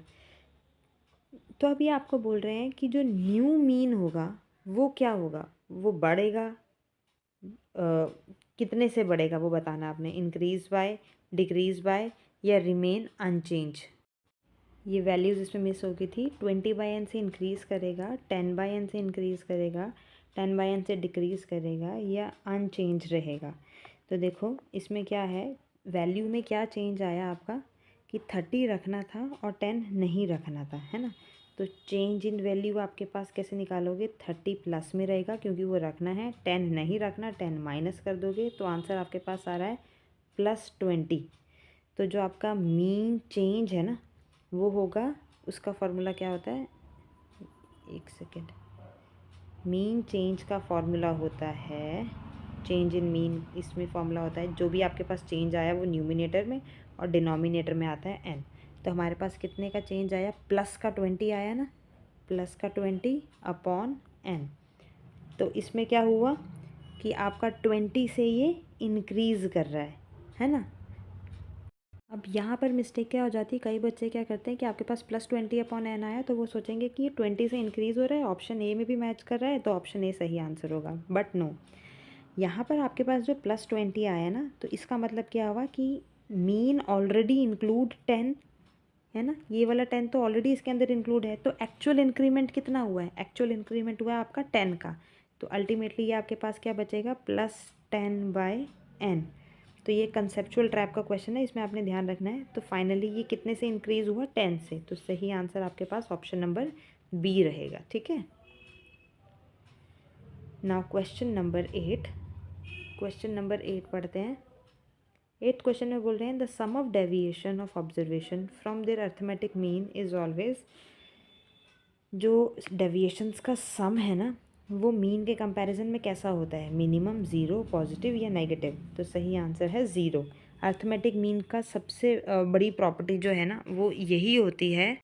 [SPEAKER 1] तो अब ये आपको बोल रहे हैं कि जो न्यू मीन होगा वो क्या होगा, वो बढ़ेगा, कितने से बढ़ेगा वो बताना आपने, इंक्रीज बाय, डिक्रीज बाय या रिमेन अनचेंज। ये वैल्यूज़ इसमें मिस हो गई थी। 20/n से इंक्रीज़ करेगा, 10/n से इंक्रीज़ करेगा, 10/n से डिक्रीज़ करेगा या अनचेंज रहेगा। तो देखो इसमें क्या है, वैल्यू में क्या चेंज आया आपका कि 30 रखना था और 10 नहीं रखना था, है ना। तो चेंज इन वैल्यू आपके पास कैसे निकालोगे, 30 प्लस में रहेगा क्योंकि वो रखना है, 10 नहीं रखना, 10 माइनस कर दोगे तो आंसर आपके पास आ रहा है +20। तो जो आपका मीन चेंज है ना वो होगा, उसका फॉर्मूला क्या होता है, एक सेकेंड, मीन चेंज का फॉर्मूला होता है, चेंज इन मीन, इसमें फॉर्मूला होता है जो भी आपके पास चेंज आया वो न्यूमिनेटर में और डिनोमिनेटर में आता है n। तो हमारे पास कितने का चेंज आया, +20 आया ना, +20 अपॉन n। तो इसमें क्या हुआ कि आपका 20 से ये इंक्रीज़ कर रहा है ना। अब यहाँ पर मिस्टेक क्या हो जाती है, कई बच्चे क्या करते हैं कि आपके पास +20 अपॉन n आया तो वो सोचेंगे कि 20 से इंक्रीज़ हो रहा है, ऑप्शन ए में भी मैच कर रहा है तो ऑप्शन ए सही आंसर होगा। बट नो, यहाँ पर आपके पास जो +20 आया ना तो इसका मतलब क्या हुआ कि मीन ऑलरेडी इंक्लूड 10 है ना, ये वाला 10 तो ऑलरेडी इसके अंदर इंक्लूड है। तो एक्चुअल इंक्रीमेंट कितना हुआ है, एक्चुअल इंक्रीमेंट हुआ है आपका 10 का। तो अल्टीमेटली ये आपके पास क्या बचेगा, +10/n। तो ये कंसेप्चुअल ट्रैप का क्वेश्चन है, इसमें आपने ध्यान रखना है। तो फाइनली ये कितने से इंक्रीज़ हुआ, 10 से। तो सही आंसर आपके पास ऑप्शन नंबर बी रहेगा। ठीक है, now question number 8, question number 8 पढ़ते हैं। 8th क्वेश्चन में बोल रहे हैं the sum of deviation of observation from their arithmetic mean is always, जो डेविएशंस का सम है ना वो मीन के कंपैरिजन में कैसा होता है, मिनिमम, ज़ीरो, पॉजिटिव या नेगेटिव। तो सही आंसर है ज़ीरो। अर्थमेटिक मीन का सबसे बड़ी प्रॉपर्टी जो है ना वो यही होती है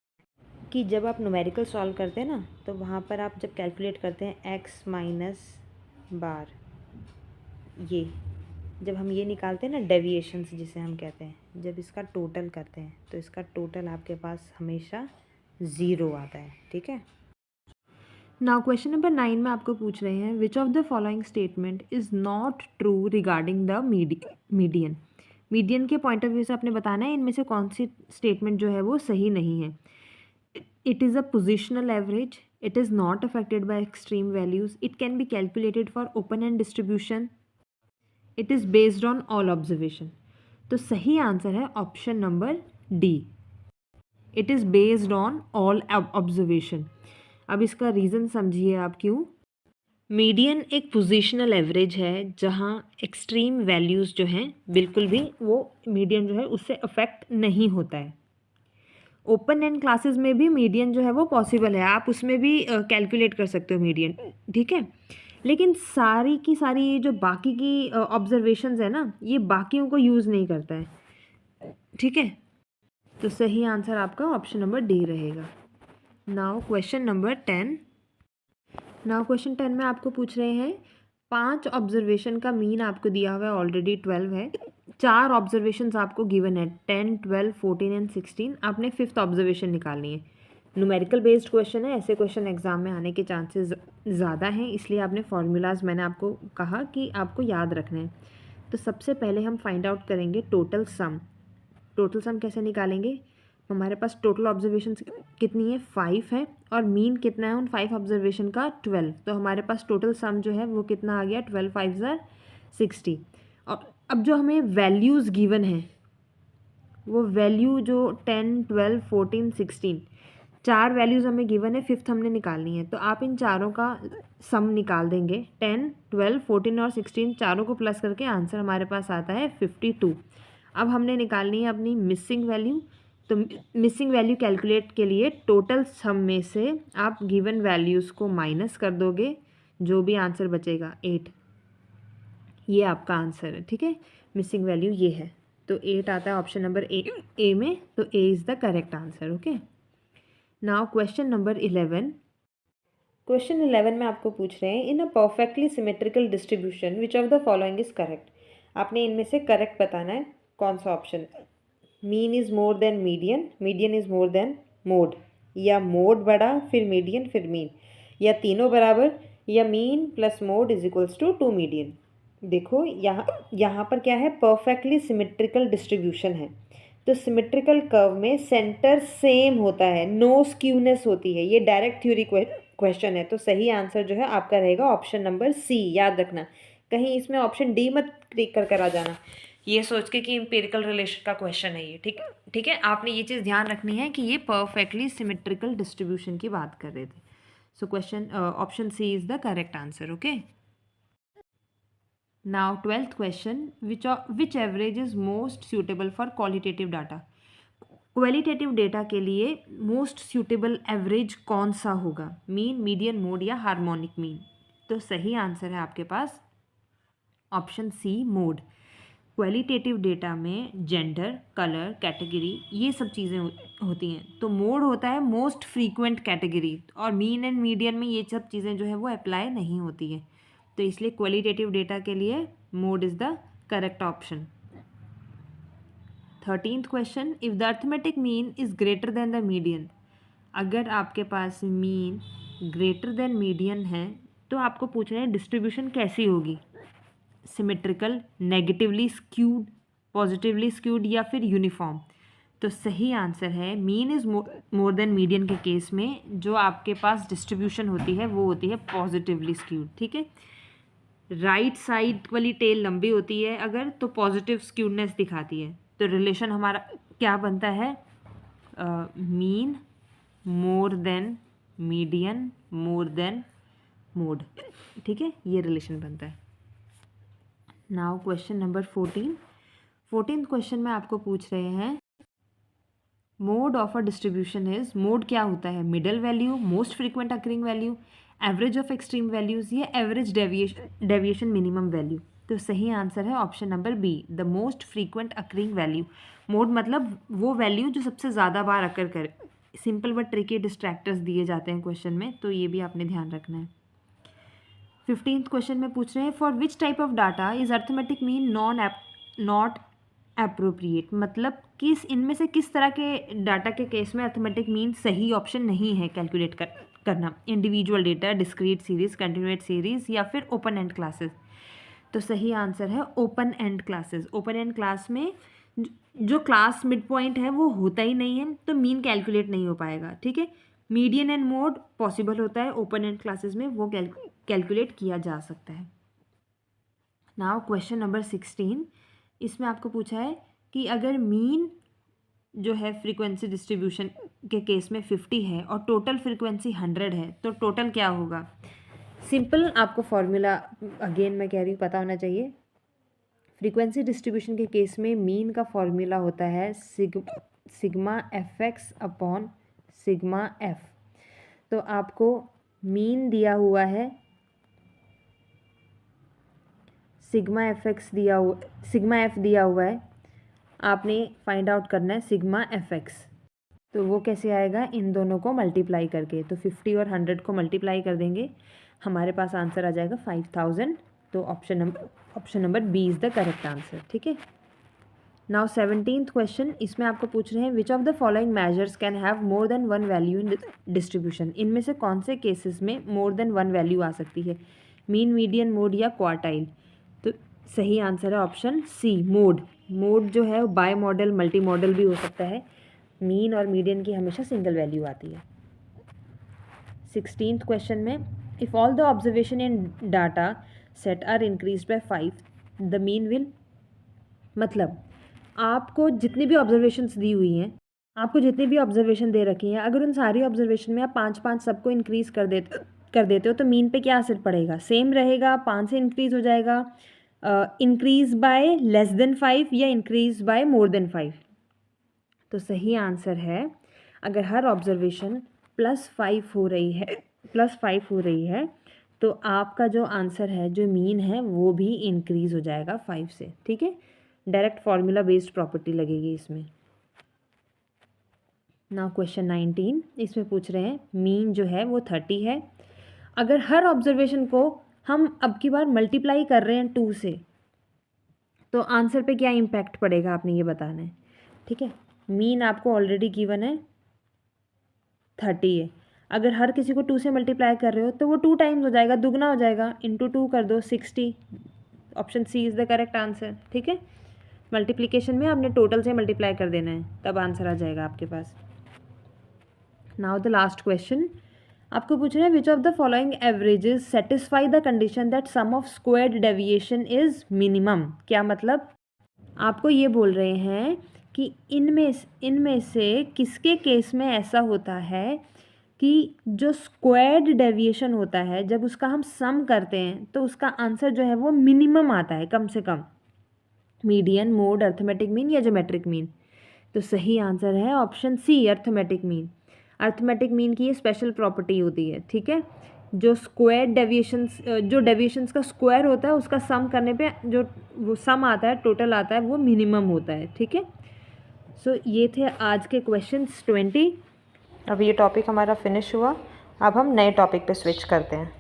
[SPEAKER 1] कि जब आप न्यूमेरिकल सॉल्व करते हैं ना तो वहाँ पर आप जब कैलकुलेट करते हैं x माइनस बार, ये जब हम ये निकालते हैं ना डेविएशंस जिसे हम कहते हैं, जब इसका टोटल करते हैं तो इसका टोटल आपके पास हमेशा ज़ीरो आता है। ठीक है, नाउ क्वेश्चन नंबर 9 में आपको पूछ रहे हैं which of the following statement is not true regarding the median. Median के पॉइंट ऑफ व्यू से आपने बताना है इनमें से कौन सी स्टेटमेंट जो है वो सही नहीं है। It is a positional average, it is not affected by extreme values, it can be calculated for open and distribution, it is based on all observation. तो सही आंसर है option number D, it is based on all observation. अब इसका reason समझिए आप क्यों। Median एक positional average है जहाँ एक्सट्रीम वैल्यूज़ जो हैं बिल्कुल भी वो मीडियन जो है उससे अफेक्ट नहीं होता है। ओपन एंड क्लासेस में भी मीडियन जो है वो पॉसिबल है, आप उसमें भी कैलकुलेट कर सकते हो मीडियन। ठीक है, लेकिन सारी की सारी जो बाकी की ऑब्जर्वेशंस है ना ये बाकियों को यूज़ नहीं करता है। ठीक है, तो सही आंसर आपका ऑप्शन नंबर डी रहेगा। Now question number 10, now question 10 में आपको पूछ रहे हैं 5 ऑब्जर्वेशन का मीन आपको दिया हुआ है, ऑलरेडी 12 है। 4 ऑब्जर्वेशंस आपको गिवन है 10, 12, 14 एंड 16। आपने 5th ऑब्जर्वेशन निकालनी है। न्यूमेरिकल बेस्ड क्वेश्चन है, ऐसे क्वेश्चन एग्जाम में आने के चांसेस ज़्यादा हैं, इसलिए आपने फॉर्मूलाज मैंने आपको कहा कि आपको याद रखना है। तो सबसे पहले हम फाइंड आउट करेंगे टोटल सम। टोटल सम कैसे निकालेंगे? हमारे पास टोटल ऑब्जर्वेशन कितनी है? 5 है, और मीन कितना है उन 5 ऑब्जर्वेशन का? 12। तो हमारे पास टोटल सम जो है वो कितना आ गया? 12 5 ज़ार 60। और अब जो हमें वैल्यूज़ गिवन है वो वैल्यू जो 10, 12, 14, 16, 4 वैल्यूज़ हमें गिवन है, 5th हमने निकालनी है। तो आप इन चारों का सम निकाल देंगे। 10, 12, 14 और 16 चारों को प्लस करके आंसर हमारे पास आता है 52। अब हमने निकालनी है अपनी मिसिंग वैल्यू। तो मिसिंग वैल्यू कैलकुलेट के लिए टोटल सम में से आप गिवन वैल्यूज़ को माइनस कर दोगे, जो भी आंसर बचेगा 8, ये आपका आंसर है। ठीक है, मिसिंग वैल्यू ये है, तो 8 आता है ऑप्शन नंबर ए में। तो A is the correct answer. Okay, now question number 11। Question 11 में आपको पूछ रहे हैं in a perfectly symmetrical distribution which of the following is correct. आपने इनमें से करेक्ट बताना है कौन सा option. Mean is more than median, median is more than mode, या मोड बड़ा फिर मीडियन फिर मीन, या तीनों बराबर, या mean plus mode is equals to 2 median. देखो यहाँ पर क्या है? परफेक्टली सिमेट्रिकल डिस्ट्रीब्यूशन है। तो सिमेट्रिकल कर्व में सेंटर सेम होता है, नो स्क्यूनेस होती है। ये डायरेक्ट थ्योरी क्वेश्चन है, तो सही आंसर जो है आपका रहेगा ऑप्शन नंबर सी। याद रखना, कहीं इसमें ऑप्शन डी मत क्लिक कर आ जाना ये सोच के कि एम्पिरिकल रिलेशन का क्वेश्चन है ये। ठीक है, आपने ये चीज़ ध्यान रखनी है कि ये परफेक्टली सिमेट्रिकल डिस्ट्रीब्यूशन की बात कर रहे थे। So question option C is the correct answer. Okay, now 12th question, which average is most suitable for qualitative data. Qualitative data के लिए मोस्ट सूटेबल एवरेज कौन सा होगा? मीन, मीडियन, मोड या हार्मोनिक मीन? तो सही आंसर है आपके पास option C, mode. Qualitative data में जेंडर, कलर, कैटेगरी ये सब चीज़ें होती हैं, तो मोड होता है मोस्ट फ्रीक्वेंट कैटेगरी, और मीन एंड मीडियन में ये सब चीज़ें जो है वो अप्लाई नहीं होती है। तो इसलिए क्वालिटेटिव डेटा के लिए mode is the correct option. 13th question, if the arithmetic mean is greater than the median. अगर आपके पास मीन ग्रेटर देन मीडियन है तो आपको पूछना है डिस्ट्रीब्यूशन कैसी होगी? Symmetrical, negatively skewed, positively skewed, या फिर यूनिफॉर्म? तो सही आंसर है mean is more than median के केस में जो आपके पास डिस्ट्रीब्यूशन होती है वो होती है पॉजिटिवली स्क्यूड। ठीक है, राइट साइड वाली टेल लंबी होती है अगर, तो पॉजिटिव स्क्यूडनेस दिखाती है। तो रिलेशन हमारा क्या बनता है? मीन मोर देन मीडियन मोर देन मोड। ठीक है, ये रिलेशन बनता है। Now question number 14th question में आपको पूछ रहे हैं mode of a distribution is, mode क्या होता है? Middle value, most frequent occurring value, average of extreme values, या एवरेज डेविएशन मिनिमम वैल्यू? तो सही आंसर है option number B, the most frequent occurring value. Mode मतलब वो वैल्यू जो सबसे ज़्यादा बार अकर करे। सिंपल बट ट्रिकी डिस्ट्रैक्टर्स दिए जाते हैं क्वेश्चन में, तो ये भी आपने ध्यान रखना है। 15th क्वेश्चन में पूछ रहे हैं for which type of data is arithmetic mean not appropriate. मतलब किस इनमें से किस तरह के डाटा के केस में अर्थमेटिक मीन सही ऑप्शन नहीं है कैलकुलेट करना? Individual data, discrete series, continuous series, या फिर ओपन एंड क्लासेस? तो सही आंसर है open end classes. Open end class में जो क्लास मिड पॉइंट है वो होता ही नहीं है, तो मीन कैलकुलेट नहीं हो पाएगा। ठीक है, मीडियन एंड मोड पॉसिबल होता है, ओपन एंड क्लासेस में वो कैलकुलेट किया जा सकता है। नाउ क्वेश्चन नंबर 16, इसमें आपको पूछा है कि अगर मीन जो है फ्रीक्वेंसी डिस्ट्रीब्यूशन के केस में 50 है और टोटल फ्रीक्वेंसी 100 है तो टोटल क्या होगा? सिंपल आपको फॉर्मूला अगेन मैं कह रही हूँ पता होना चाहिए। फ्रीक्वेंसी डिस्ट्रीब्यूशन के केस में मीन का फॉर्मूला होता है sigma F x upon sigma F. तो आपको मीन दिया हुआ है sigma F x sigma F दिया हुआ है, आपने फाइंड आउट करना है सिग्मा एफ एक्स। तो वो कैसे आएगा? इन दोनों को मल्टीप्लाई करके। तो 50 और 100 को मल्टीप्लाई कर देंगे। हमारे पास आंसर आ जाएगा 5000। तो option number B is the correct answer. ठीक है। नाउ 17th क्वेश्चन, इसमें आपको पूछ रहे हैं which of the following measures can have more than one value in distribution. इनमें से कौन से केसेस में मोर देन वन वैल्यू आ सकती है, मीन, मीडियन, मोड या क्वार्टाइल। तो सही आंसर है ऑप्शन सी, मोड। मोड जो है बाय मॉडल, मल्टी मॉडल भी हो सकता है। मीन और मीडियन की हमेशा सिंगल वैल्यू आती है। 16th क्वेश्चन में, if all the observation in data set are increase by 5 the mean will. मतलब आपको जितनी भी ऑब्जर्वेशंस दी हुई हैं, आपको जितनी भी ऑब्जर्वेशन दे रखी हैं, अगर उन सारी ऑब्जर्वेशन में आप 5-5 सबको इंक्रीज़ कर देते हो तो मीन पे क्या असर पड़ेगा, सेम रहेगा, 5 से इंक्रीज़ हो जाएगा, इंक्रीज़ बाय लेस देन 5 या इंक्रीज़ बाय मोर देन 5। तो सही आंसर है, अगर हर ऑब्जर्वेशन +5 हो रही है तो आपका जो आंसर है, जो मीन है, वो भी इंक्रीज़ हो जाएगा 5 से। ठीक है, डायरेक्ट फार्मूला बेस्ड प्रॉपर्टी लगेगी इसमें। नाउ क्वेश्चन 19, इसमें पूछ रहे हैं मीन जो है वो 30 है। अगर हर ऑब्जर्वेशन को हम अब की बार मल्टीप्लाई कर रहे हैं 2 से, तो आंसर पे क्या इम्पैक्ट पड़ेगा, आपने ये बताना है। ठीक है, मीन आपको ऑलरेडी गिवन है 30 है। अगर हर किसी को 2 से मल्टीप्लाई कर रहे हो तो वो 2 टाइम्स हो जाएगा, दुगना हो जाएगा, इंटू 2 कर दो 60। Option C is the correct answer. ठीक है, मल्टीप्लिकेशन में आपने टोटल से मल्टीप्लाई कर देना है, तब आंसर आ जाएगा आपके पास। नाउ द लास्ट क्वेश्चन, आपको पूछ रहे हैं which of the following averages satisfy the condition that sum of squared deviation is minimum. क्या मतलब, आपको ये बोल रहे हैं कि इनमें से किसके केस में ऐसा होता है कि जो स्क्वायर्ड डेविएशन होता है, जब उसका हम सम करते हैं तो उसका आंसर जो है वो मिनिमम आता है, कम से कम। मीडियन, मोड, अर्थमेटिक मीन या ज्योमेट्रिक मीन। तो सही आंसर है option C, arithmetic mean. Arithmetic mean की ये स्पेशल प्रॉपर्टी होती है। ठीक है, जो स्क्वायर डेविएशंस, जो डेविएशंस का स्क्वायर होता है उसका सम करने पे जो वो सम आता है, टोटल आता है, वो मिनिमम होता है। ठीक है, सो ये थे आज के क्वेश्चंस 20। अब ये टॉपिक हमारा फिनिश हुआ, अब हम नए टॉपिक पे स्विच करते हैं।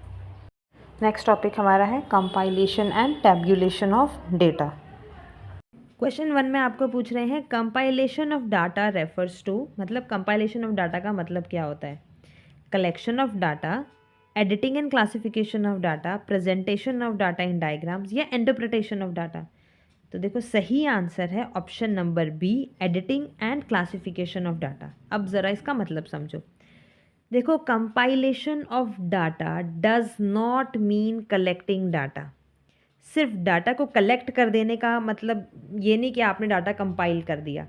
[SPEAKER 1] नेक्स्ट टॉपिक हमारा है compilation and tabulation of data. Question 1 में आपको पूछ रहे हैं compilation of data refers to, मतलब कंपाइलेशन ऑफ डाटा का मतलब क्या होता है, collection of data, editing and classification of data, presentation of data in diagrams या इंटरप्रिटेशन ऑफ डाटा। तो देखो सही आंसर है option number B, editing and classification of data. अब ज़रा इसका मतलब समझो। देखो, compilation of data does not mean collecting data. सिर्फ डाटा को कलेक्ट कर देने का मतलब ये नहीं कि आपने डाटा कंपाइल कर दिया।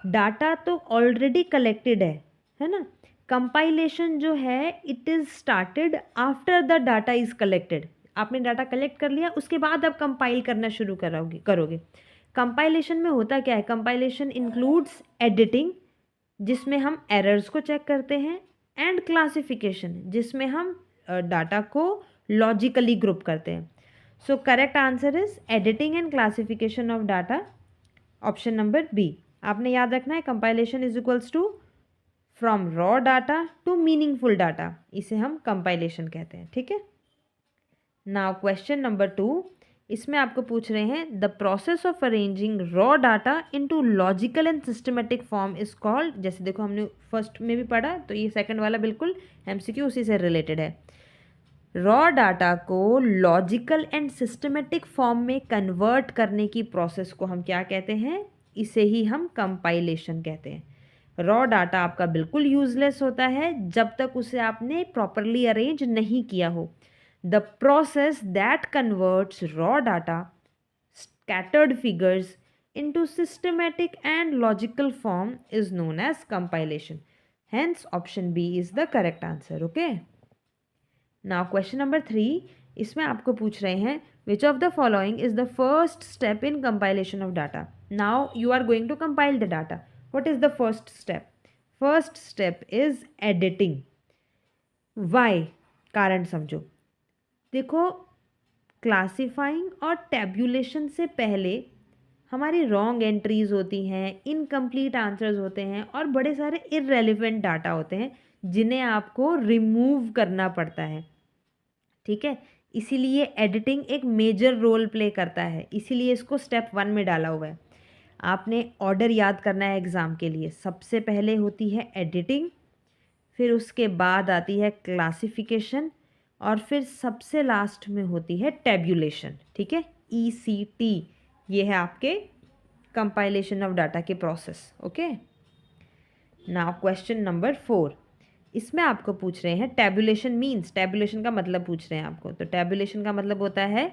[SPEAKER 1] डाटा तो ऑलरेडी कलेक्टेड है ना। कंपाइलेशन जो है it is started after the data is collected. आपने डाटा कलेक्ट कर लिया, उसके बाद आप कंपाइल करना शुरू करोगे। कंपाइलेशन में होता क्या है, कंपाइलेशन इंक्लूड्स एडिटिंग, जिसमें हम एरर्स को चेक करते हैं, एंड क्लासिफिकेशन, जिसमें हम डाटा को लॉजिकली ग्रुप करते हैं। So correct answer is editing and classification of data, option number B. आपने याद रखना है compilation is equals to from raw data to meaningful data, इसे हम कंपाइलेशन कहते हैं। ठीक है, नाउ क्वेश्चन नंबर 2, इसमें आपको पूछ रहे हैं the process of arranging raw data into logical and systematic form is called. जैसे देखो हमने फर्स्ट में भी पढ़ा, तो ये सेकंड वाला बिल्कुल एमसीक्यू उसी से रिलेटेड है। रॉ डाटा को लॉजिकल एंड सिस्टमेटिक फॉर्म में कन्वर्ट करने की प्रोसेस को हम क्या कहते हैं, इसे ही हम कंपाइलेशन कहते हैं। रॉ डाटा आपका बिल्कुल यूजलेस होता है जब तक उसे आपने प्रॉपरली अरेंज नहीं किया हो। The process that converts raw data scattered figures into systematic and logical form is known as compilation. Hence option B is the correct answer. Okay, now question number 3, इसमें आपको पूछ रहे हैं which of the following is the first step in compilation of data. Now you are going to compile the data. What is the first step? First step is editing. Why? कारण समझो। देखो, classifying और tabulation से पहले हमारी wrong entries होती हैं, incomplete answers होते हैं और बड़े सारे इररेलेवेंट डाटा होते हैं जिन्हें आपको रिमूव करना पड़ता है। ठीक है। इसीलिए एडिटिंग एक मेजर रोल प्ले करता है, इसीलिए इसको स्टेप 1 में डाला हुआ है। आपने ऑर्डर याद करना है एग्ज़ाम के लिए। सबसे पहले होती है एडिटिंग, फिर उसके बाद आती है क्लासिफिकेशन, और फिर सबसे लास्ट में होती है टैब्यूलेशन। ठीक है, ECT, ये है आपके कंपाइलेशन ऑफ डाटा के process. Okay, now question number 4, इसमें आपको पूछ रहे हैं टैब्यूलेशन मीन्स, टैब्यूलेशन का मतलब पूछ रहे हैं आपको। तो टैब्यूलेशन का मतलब होता है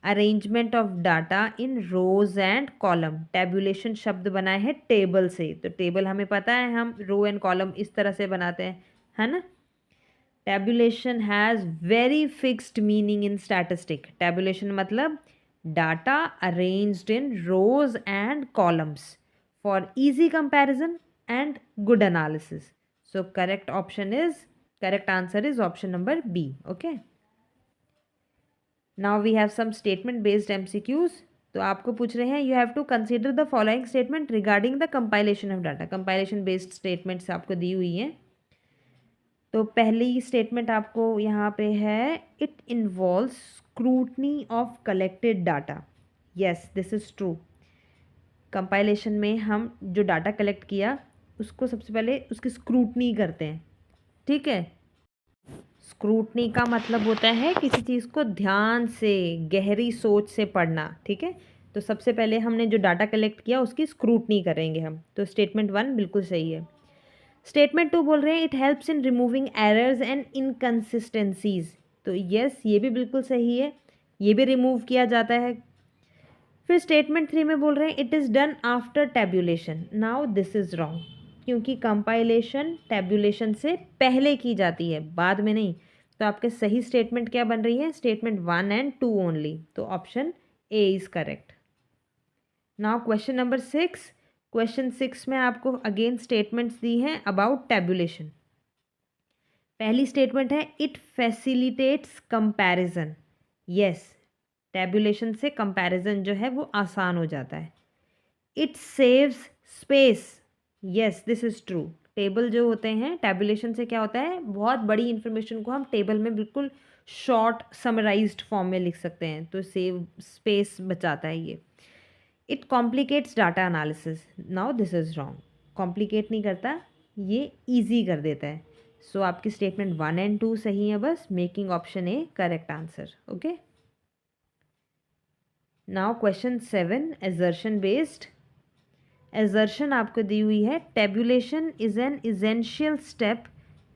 [SPEAKER 1] arrangement of data in rows and column. Tabulation शब्द बना है टेबल से, तो टेबल हमें पता है, हम रो एंड कॉलम इस तरह से बनाते हैं, है ना। Tabulation has very fixed meaning in statistic. Tabulation मतलब data arranged in rows and columns for easy comparison and good analysis. So correct answer is option number B. Okay. Now we have some statement based MCQs. तो आपको पूछ रहे हैं, you have to consider the following statement regarding the compilation of data. Compilation based statements आपको दी हुई हैं। तो पहली स्टेटमेंट आपको यहाँ पे है, it involves scrutiny of collected data. Yes, this is true. Compilation में हम जो डाटा कलेक्ट किया उसको सबसे पहले उसकी स्क्रूटनी करते हैं। ठीक है, स्क्रूटनी का मतलब होता है किसी चीज़ को ध्यान से, गहरी सोच से पढ़ना। ठीक है, तो सबसे पहले हमने जो डाटा कलेक्ट किया उसकी स्क्रूटनी करेंगे हम। तो स्टेटमेंट 1 बिल्कुल सही है। स्टेटमेंट 2 बोल रहे हैं, it helps in removing errors and inconsistencies. तो यस, ये भी बिल्कुल सही है, ये भी रिमूव किया जाता है। फिर स्टेटमेंट 3 में बोल रहे हैं, it is done after tabulation. Now this is wrong, क्योंकि कंपाइलेशन टैब्यूलेशन से पहले की जाती है, बाद में नहीं। तो आपके सही स्टेटमेंट क्या बन रही है, स्टेटमेंट 1 एंड 2 ओनली। तो option A is correct. Now question number 6। Question 6 में आपको अगेन स्टेटमेंट्स दी हैं अबाउट टैब्यूलेशन। पहली स्टेटमेंट है, it facilitates comparison. Yes, tabulation से कंपैरिजन जो है वो आसान हो जाता है। It saves space. Yes, this is true. Table जो होते हैं, टैब्यूलेशन से क्या होता है, बहुत बड़ी इन्फॉर्मेशन को हम टेबल में बिल्कुल शॉर्ट समराइज्ड फॉर्म में लिख सकते हैं, तो सेव स्पेस बचाता है ये। It complicates data analysis. Now this is wrong, complicate नहीं करता, ये ईजी कर देता है। सो आपकी स्टेटमेंट 1 एंड 2 सही है, बस making option A correct answer. Okay, now question 7, assertion based. Assertion आपको दी हुई है, tabulation is an essential step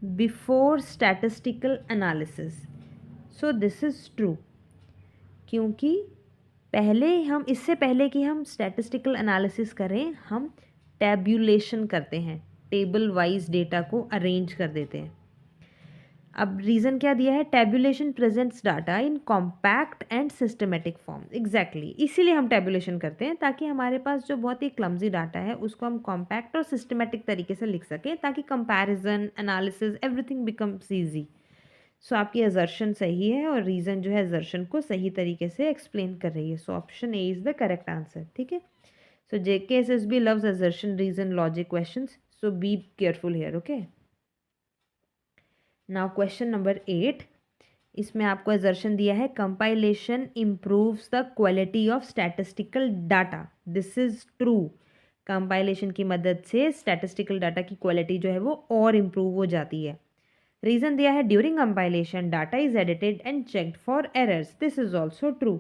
[SPEAKER 1] before statistical analysis. So this is true, क्योंकि इससे पहले कि हम स्टैटिस्टिकल एनालिसिस करें, हम टेबुलेशन करते हैं, टेबल वाइज डेटा को अरेंज कर देते हैं। अब रीज़न क्या दिया है, tabulation presents data in compact and systematic form. Exactly, इसीलिए हम टेबुलेशन करते हैं, ताकि हमारे पास जो बहुत ही क्लमजी डाटा है उसको हम कॉम्पैक्ट और सिस्टमेटिक तरीके से लिख सकें, ताकि comparison, analysis, everything becomes easy. So आपकी असर्शन सही है, और रीज़न जो है असर्शन को सही तरीके से एक्सप्लेन कर रही है। So option A is the correct answer. ठीक है, सो JKSSB loves assertion, reason, logic questions, so be careful here. Okay, now question number 8। इसमें आपको असर्शन दिया है, compilation improves the quality of statistical data. This is true, compilation की मदद से statistical data की क्वालिटी जो है वो और इम्प्रूव हो जाती है। रीज़न दिया है, during compilation data is edited and checked for errors. This is also true,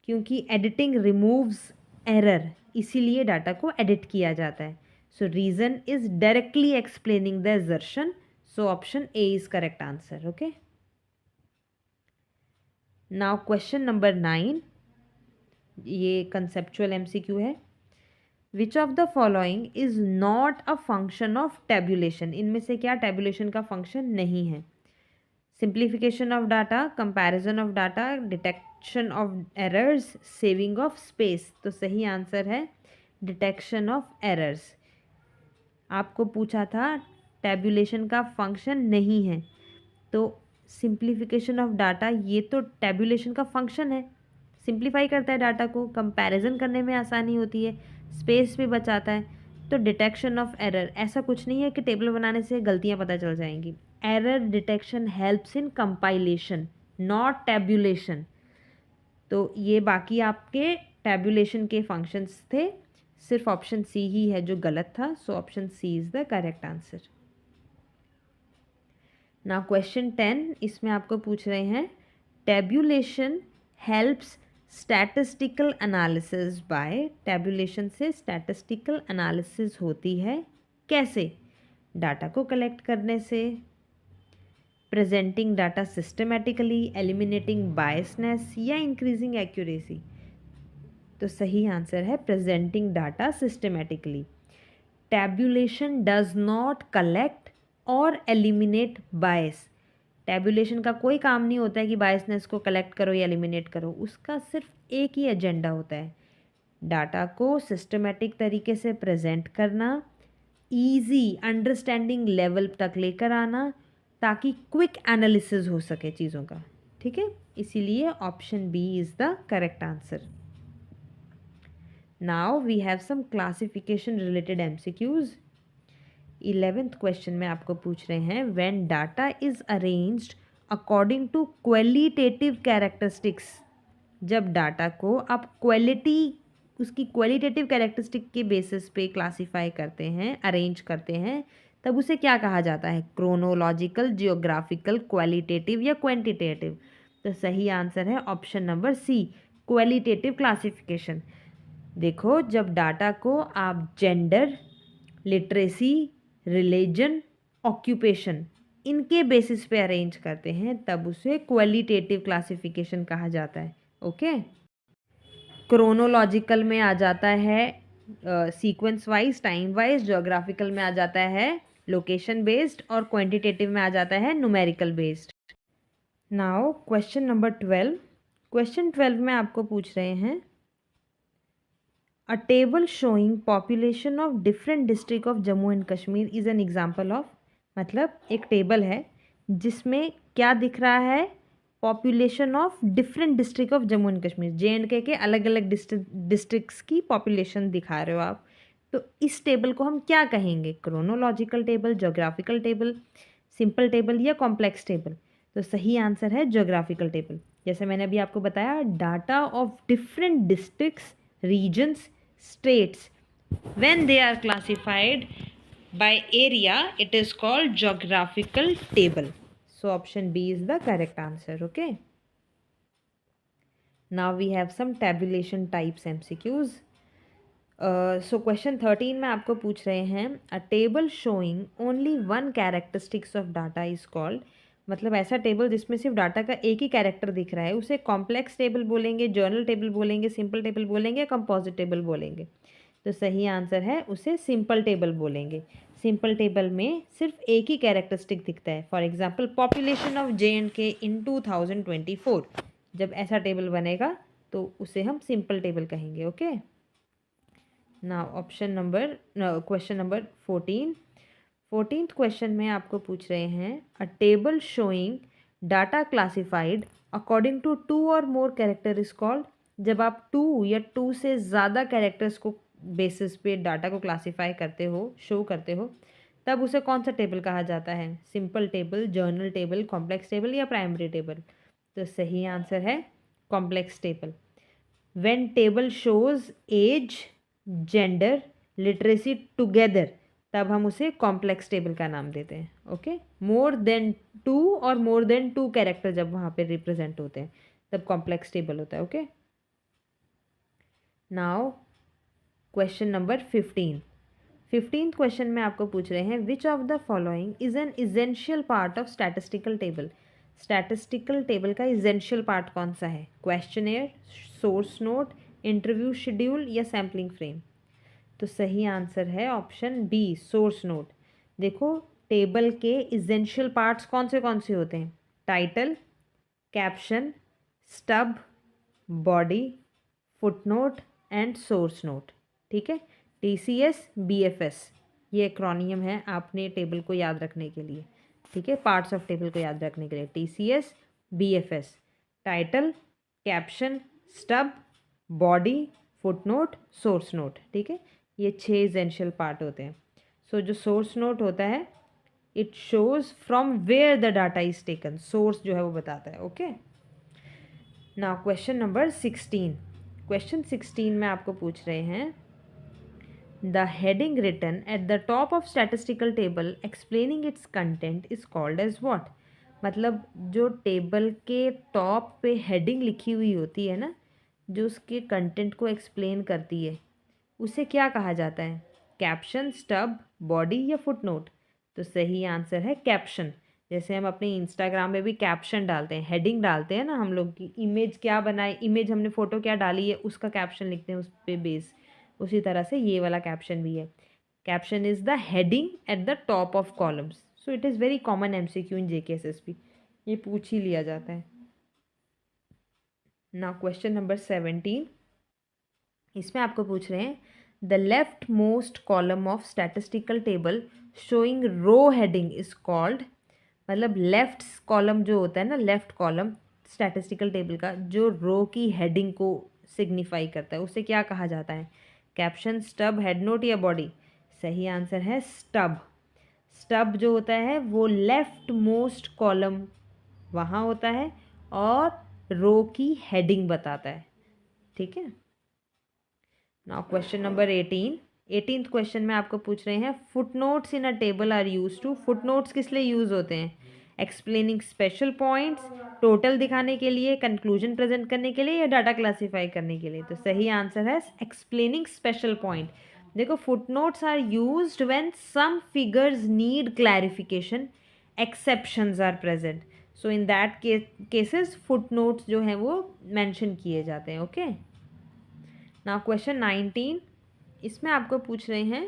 [SPEAKER 1] क्योंकि एडिटिंग रिमूव्स एरर, इसीलिए डाटा को एडिट किया जाता है। सो reason is directly explaining the assertion. So option A is correct answer. Okay. Now question number 9. ये conceptual MCQ है. Which of the following is not a function of tabulation? इनमें से क्या tabulation का function नहीं है? Simplification of data, comparison of data, detection of errors, saving of space. तो सही आंसर है detection of errors. आपको पूछा था टैब्यूलेशन का फंक्शन नहीं है, तो सिंप्लीफिकेशन ऑफ डाटा ये तो टैब्यूलेशन का फंक्शन है, सिंप्लीफाई करता है डाटा को, कंपैरिजन करने में आसानी होती है, स्पेस भी बचाता है। तो डिटेक्शन ऑफ एरर, ऐसा कुछ नहीं है कि टेबल बनाने से गलतियां पता चल जाएंगी। Error detection helps in compilation, not tabulation. तो ये बाकी आपके टैब्यूलेशन के फंक्शंस थे, सिर्फ ऑप्शन सी ही है जो गलत था। So option C is the correct answer. Now question 10, इसमें आपको पूछ रहे हैं tabulation helps statistical analysis by. Tabulation से स्टैटिस्टिकल एनालिसिस होती है कैसे? डाटा को कलेक्ट करने से, presenting data systematically, eliminating biasness, या इंक्रीजिंग एक्यूरेसी। तो सही आंसर है presenting data systematically. Tabulation does not collect और एलिमिनेट बायस। टैब्यूलेशन का कोई काम नहीं होता है कि बायसनेस को कलेक्ट करो या एलिमिनेट करो, उसका सिर्फ एक ही एजेंडा होता है, डाटा को सिस्टमेटिक तरीके से प्रेजेंट करना, ईजी अंडरस्टैंडिंग लेवल तक लेकर आना, ताकि क्विक एनालिसिस हो सके चीज़ों का। ठीक है, इसीलिए option B is the correct answer. Now we have some classification related MCQs। 11th question में आपको पूछ रहे हैं when data is arranged according to qualitative characteristics. जब डाटा को आप क्वालिटी, उसकी क्वालिटेटिव कैरेक्टरिस्टिक के बेसिस पे क्लासीफाई करते हैं, अरेंज करते हैं, तब उसे क्या कहा जाता है? क्रोनोलॉजिकल, जियोग्राफिकल, क्वालिटेटिव या क्वांटिटेटिव। तो सही आंसर है option number C, qualitative classification. देखो, जब डाटा को आप जेंडर, लिटरेसी, रिलीजन, ऑक्यूपेशन, इनके बेसिस पे अरेंज करते हैं, तब उसे क्वालिटेटिव क्लासिफिकेशन कहा जाता है। ओके, क्रोनोलॉजिकल में आ जाता है sequence wise, time wise, geographical में आ जाता है लोकेशन बेस्ड, और क्वांटिटेटिव में आ जाता है numerical based. Now question number 12। Question 12 में आपको पूछ रहे हैं a table showing population of different district of Jammu and Kashmir is an example of. मतलब एक टेबल है जिसमें क्या दिख रहा है? Population of different district of Jammu and Kashmir, JNK के अलग अलग डिस्ट्रिक्ट्स की पॉपुलेशन दिखा रहे हो आप। तो इस टेबल को हम क्या कहेंगे? Chronological table, geographical table, simple table या कॉम्प्लेक्स टेबल? तो सही आंसर है ज्योग्राफिकल टेबल। जैसे मैंने अभी आपको बताया, data of different districts, regions, states, when they are classified by area, it is called geographical table. So option B is the correct answer. Okay, now we have some tabulation types MCQs. So question 13 में आपको पूछ रहे हैं a table showing only one characteristics of data is called। मतलब ऐसा table जिसमें सिर्फ data का एक ही कैरेक्टर दिख रहा है, उसे कॉम्प्लेक्स टेबल बोलेंगे, जर्नल टेबल बोलेंगे, सिंपल टेबल बोलेंगे, कंपोजिट टेबल बोलेंगे। तो सही आंसर है उसे सिंपल टेबल बोलेंगे। सिंपल टेबल में सिर्फ एक ही कैरेक्टरिस्टिक दिखता है। For example population of JNK in 2024, जब ऐसा टेबल बनेगा तो उसे हम सिंपल टेबल कहेंगे। Okay, now question number 14th question में आपको पूछ रहे हैं a table showing data classified according to 2 और मोर कैरेक्टर इज कॉल्ड। जब आप 2 या 2 से ज़्यादा कैरेक्टर्स को बेसिस पे डाटा को क्लासीफाई करते हो, शो करते हो, तब उसे कौन सा टेबल कहा जाता है? Simple table, general table, complex table या प्राइमरी टेबल? तो सही आंसर है complex table. When table shows age, gender, literacy together, तब हम उसे कॉम्प्लेक्स टेबल का नाम देते हैं। ओके, मोर देन 2 और मोर देन 2 कैरेक्टर जब वहाँ पे रिप्रेजेंट होते हैं, तब कॉम्प्लेक्स टेबल होता है। Okay, now question number 15th question में आपको पूछ रहे हैं which of the following is an essential part of statistical table. Statistical table का इजेंशियल पार्ट कौन सा है? Questionnaire, source note, interview schedule या सैम्पलिंग फ्रेम? तो सही आंसर है ऑप्शन बी, सोर्स नोट। देखो, टेबल के इजेंशियल पार्ट्स कौन से होते हैं? Title, caption, stub, body, footnote and source note. ठीक है, TCS, BFS, ये एक्रोनियम है आपने टेबल को याद रखने के लिए। ठीक है, पार्ट्स ऑफ टेबल को याद रखने के लिए TCS, BFS, title, caption, stub, body, footnote, source note. ठीक है, ये 6 एसेंशियल पार्ट होते हैं। सो जो सोर्स नोट होता है, it shows from where the data is taken. Source जो है वो बताता है। Okay, now question number 16। Question 16 में आपको पूछ रहे हैं the heading written at the top of statistical table explaining its content is called as what. मतलब जो टेबल के टॉप पे हेडिंग लिखी हुई होती है ना, जो उसके कंटेंट को एक्सप्लेन करती है, उसे क्या कहा जाता है? कैप्शन, स्टब, बॉडी या फुटनोट? तो सही आंसर है कैप्शन। जैसे हम अपने इंस्टाग्राम में भी कैप्शन डालते हैं, हेडिंग डालते हैं ना हम लोग की, इमेज क्या बनाए, इमेज हमने फ़ोटो क्या डाली है उसका कैप्शन लिखते हैं उस पे बेस। उसी तरह से ये वाला कैप्शन भी है। Caption is the heading at the top of columns. So it is very common MCQ in JKSSP, ये पूछ ही लिया जाता है। Now question number 17। इसमें आपको पूछ रहे हैं the leftmost column of statistical table showing row heading is called. मतलब लेफ्ट कॉलम जो होता है ना, लेफ्ट कॉलम स्टैटिस्टिकल टेबल का जो रो की हेडिंग को सिग्निफाई करता है, उसे क्या कहा जाता है? कैप्शन, स्टब, हेड नोट या बॉडी? सही आंसर है स्टब। स्टब जो होता है वो लेफ्ट मोस्ट कॉलम वहाँ होता है और रो की हेडिंग बताता है। ठीक है। Now question number 18। 18th question में आपको पूछ रहे हैं footnotes in a table are use to. Footnotes किस लिए यूज होते हैं? एक्सप्लेनिंग स्पेशल पॉइंट्स, टोटल दिखाने के लिए, कंक्लूजन प्रेजेंट करने के लिए या डाटा क्लासीफाई करने के लिए? तो सही आंसर है एक्सप्लेनिंग स्पेशल पॉइंट। देखो footnotes are used when some figures need clarification, exceptions are present. So in that cases footnotes जो हैं वो मेंशन किए जाते हैं। ओके। Now question 19। इसमें आपको पूछ रहे हैं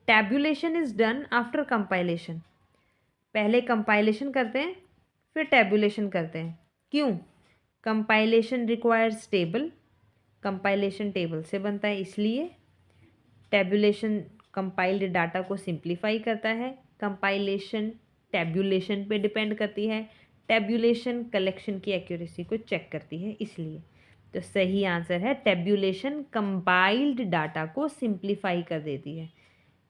[SPEAKER 1] tabulation is done after compilation. पहले कंपाइलेशन करते हैं फिर टैब्यूलेशन करते हैं, क्यों? Compilation requires table, compilation table से बनता है इसलिए। टैब्यूलेशन कंपाइल्ड डाटा को सिंप्लीफाई करता है, कंपाइलेशन टैब्यूलेशन पे डिपेंड करती है, टैब्यूलेशन कलेक्शन की एक्यूरेसी को चेक करती है इसलिए। तो सही आंसर है टैब्यूलेशन कंपाइल्ड डाटा को सिंप्लीफाई कर देती है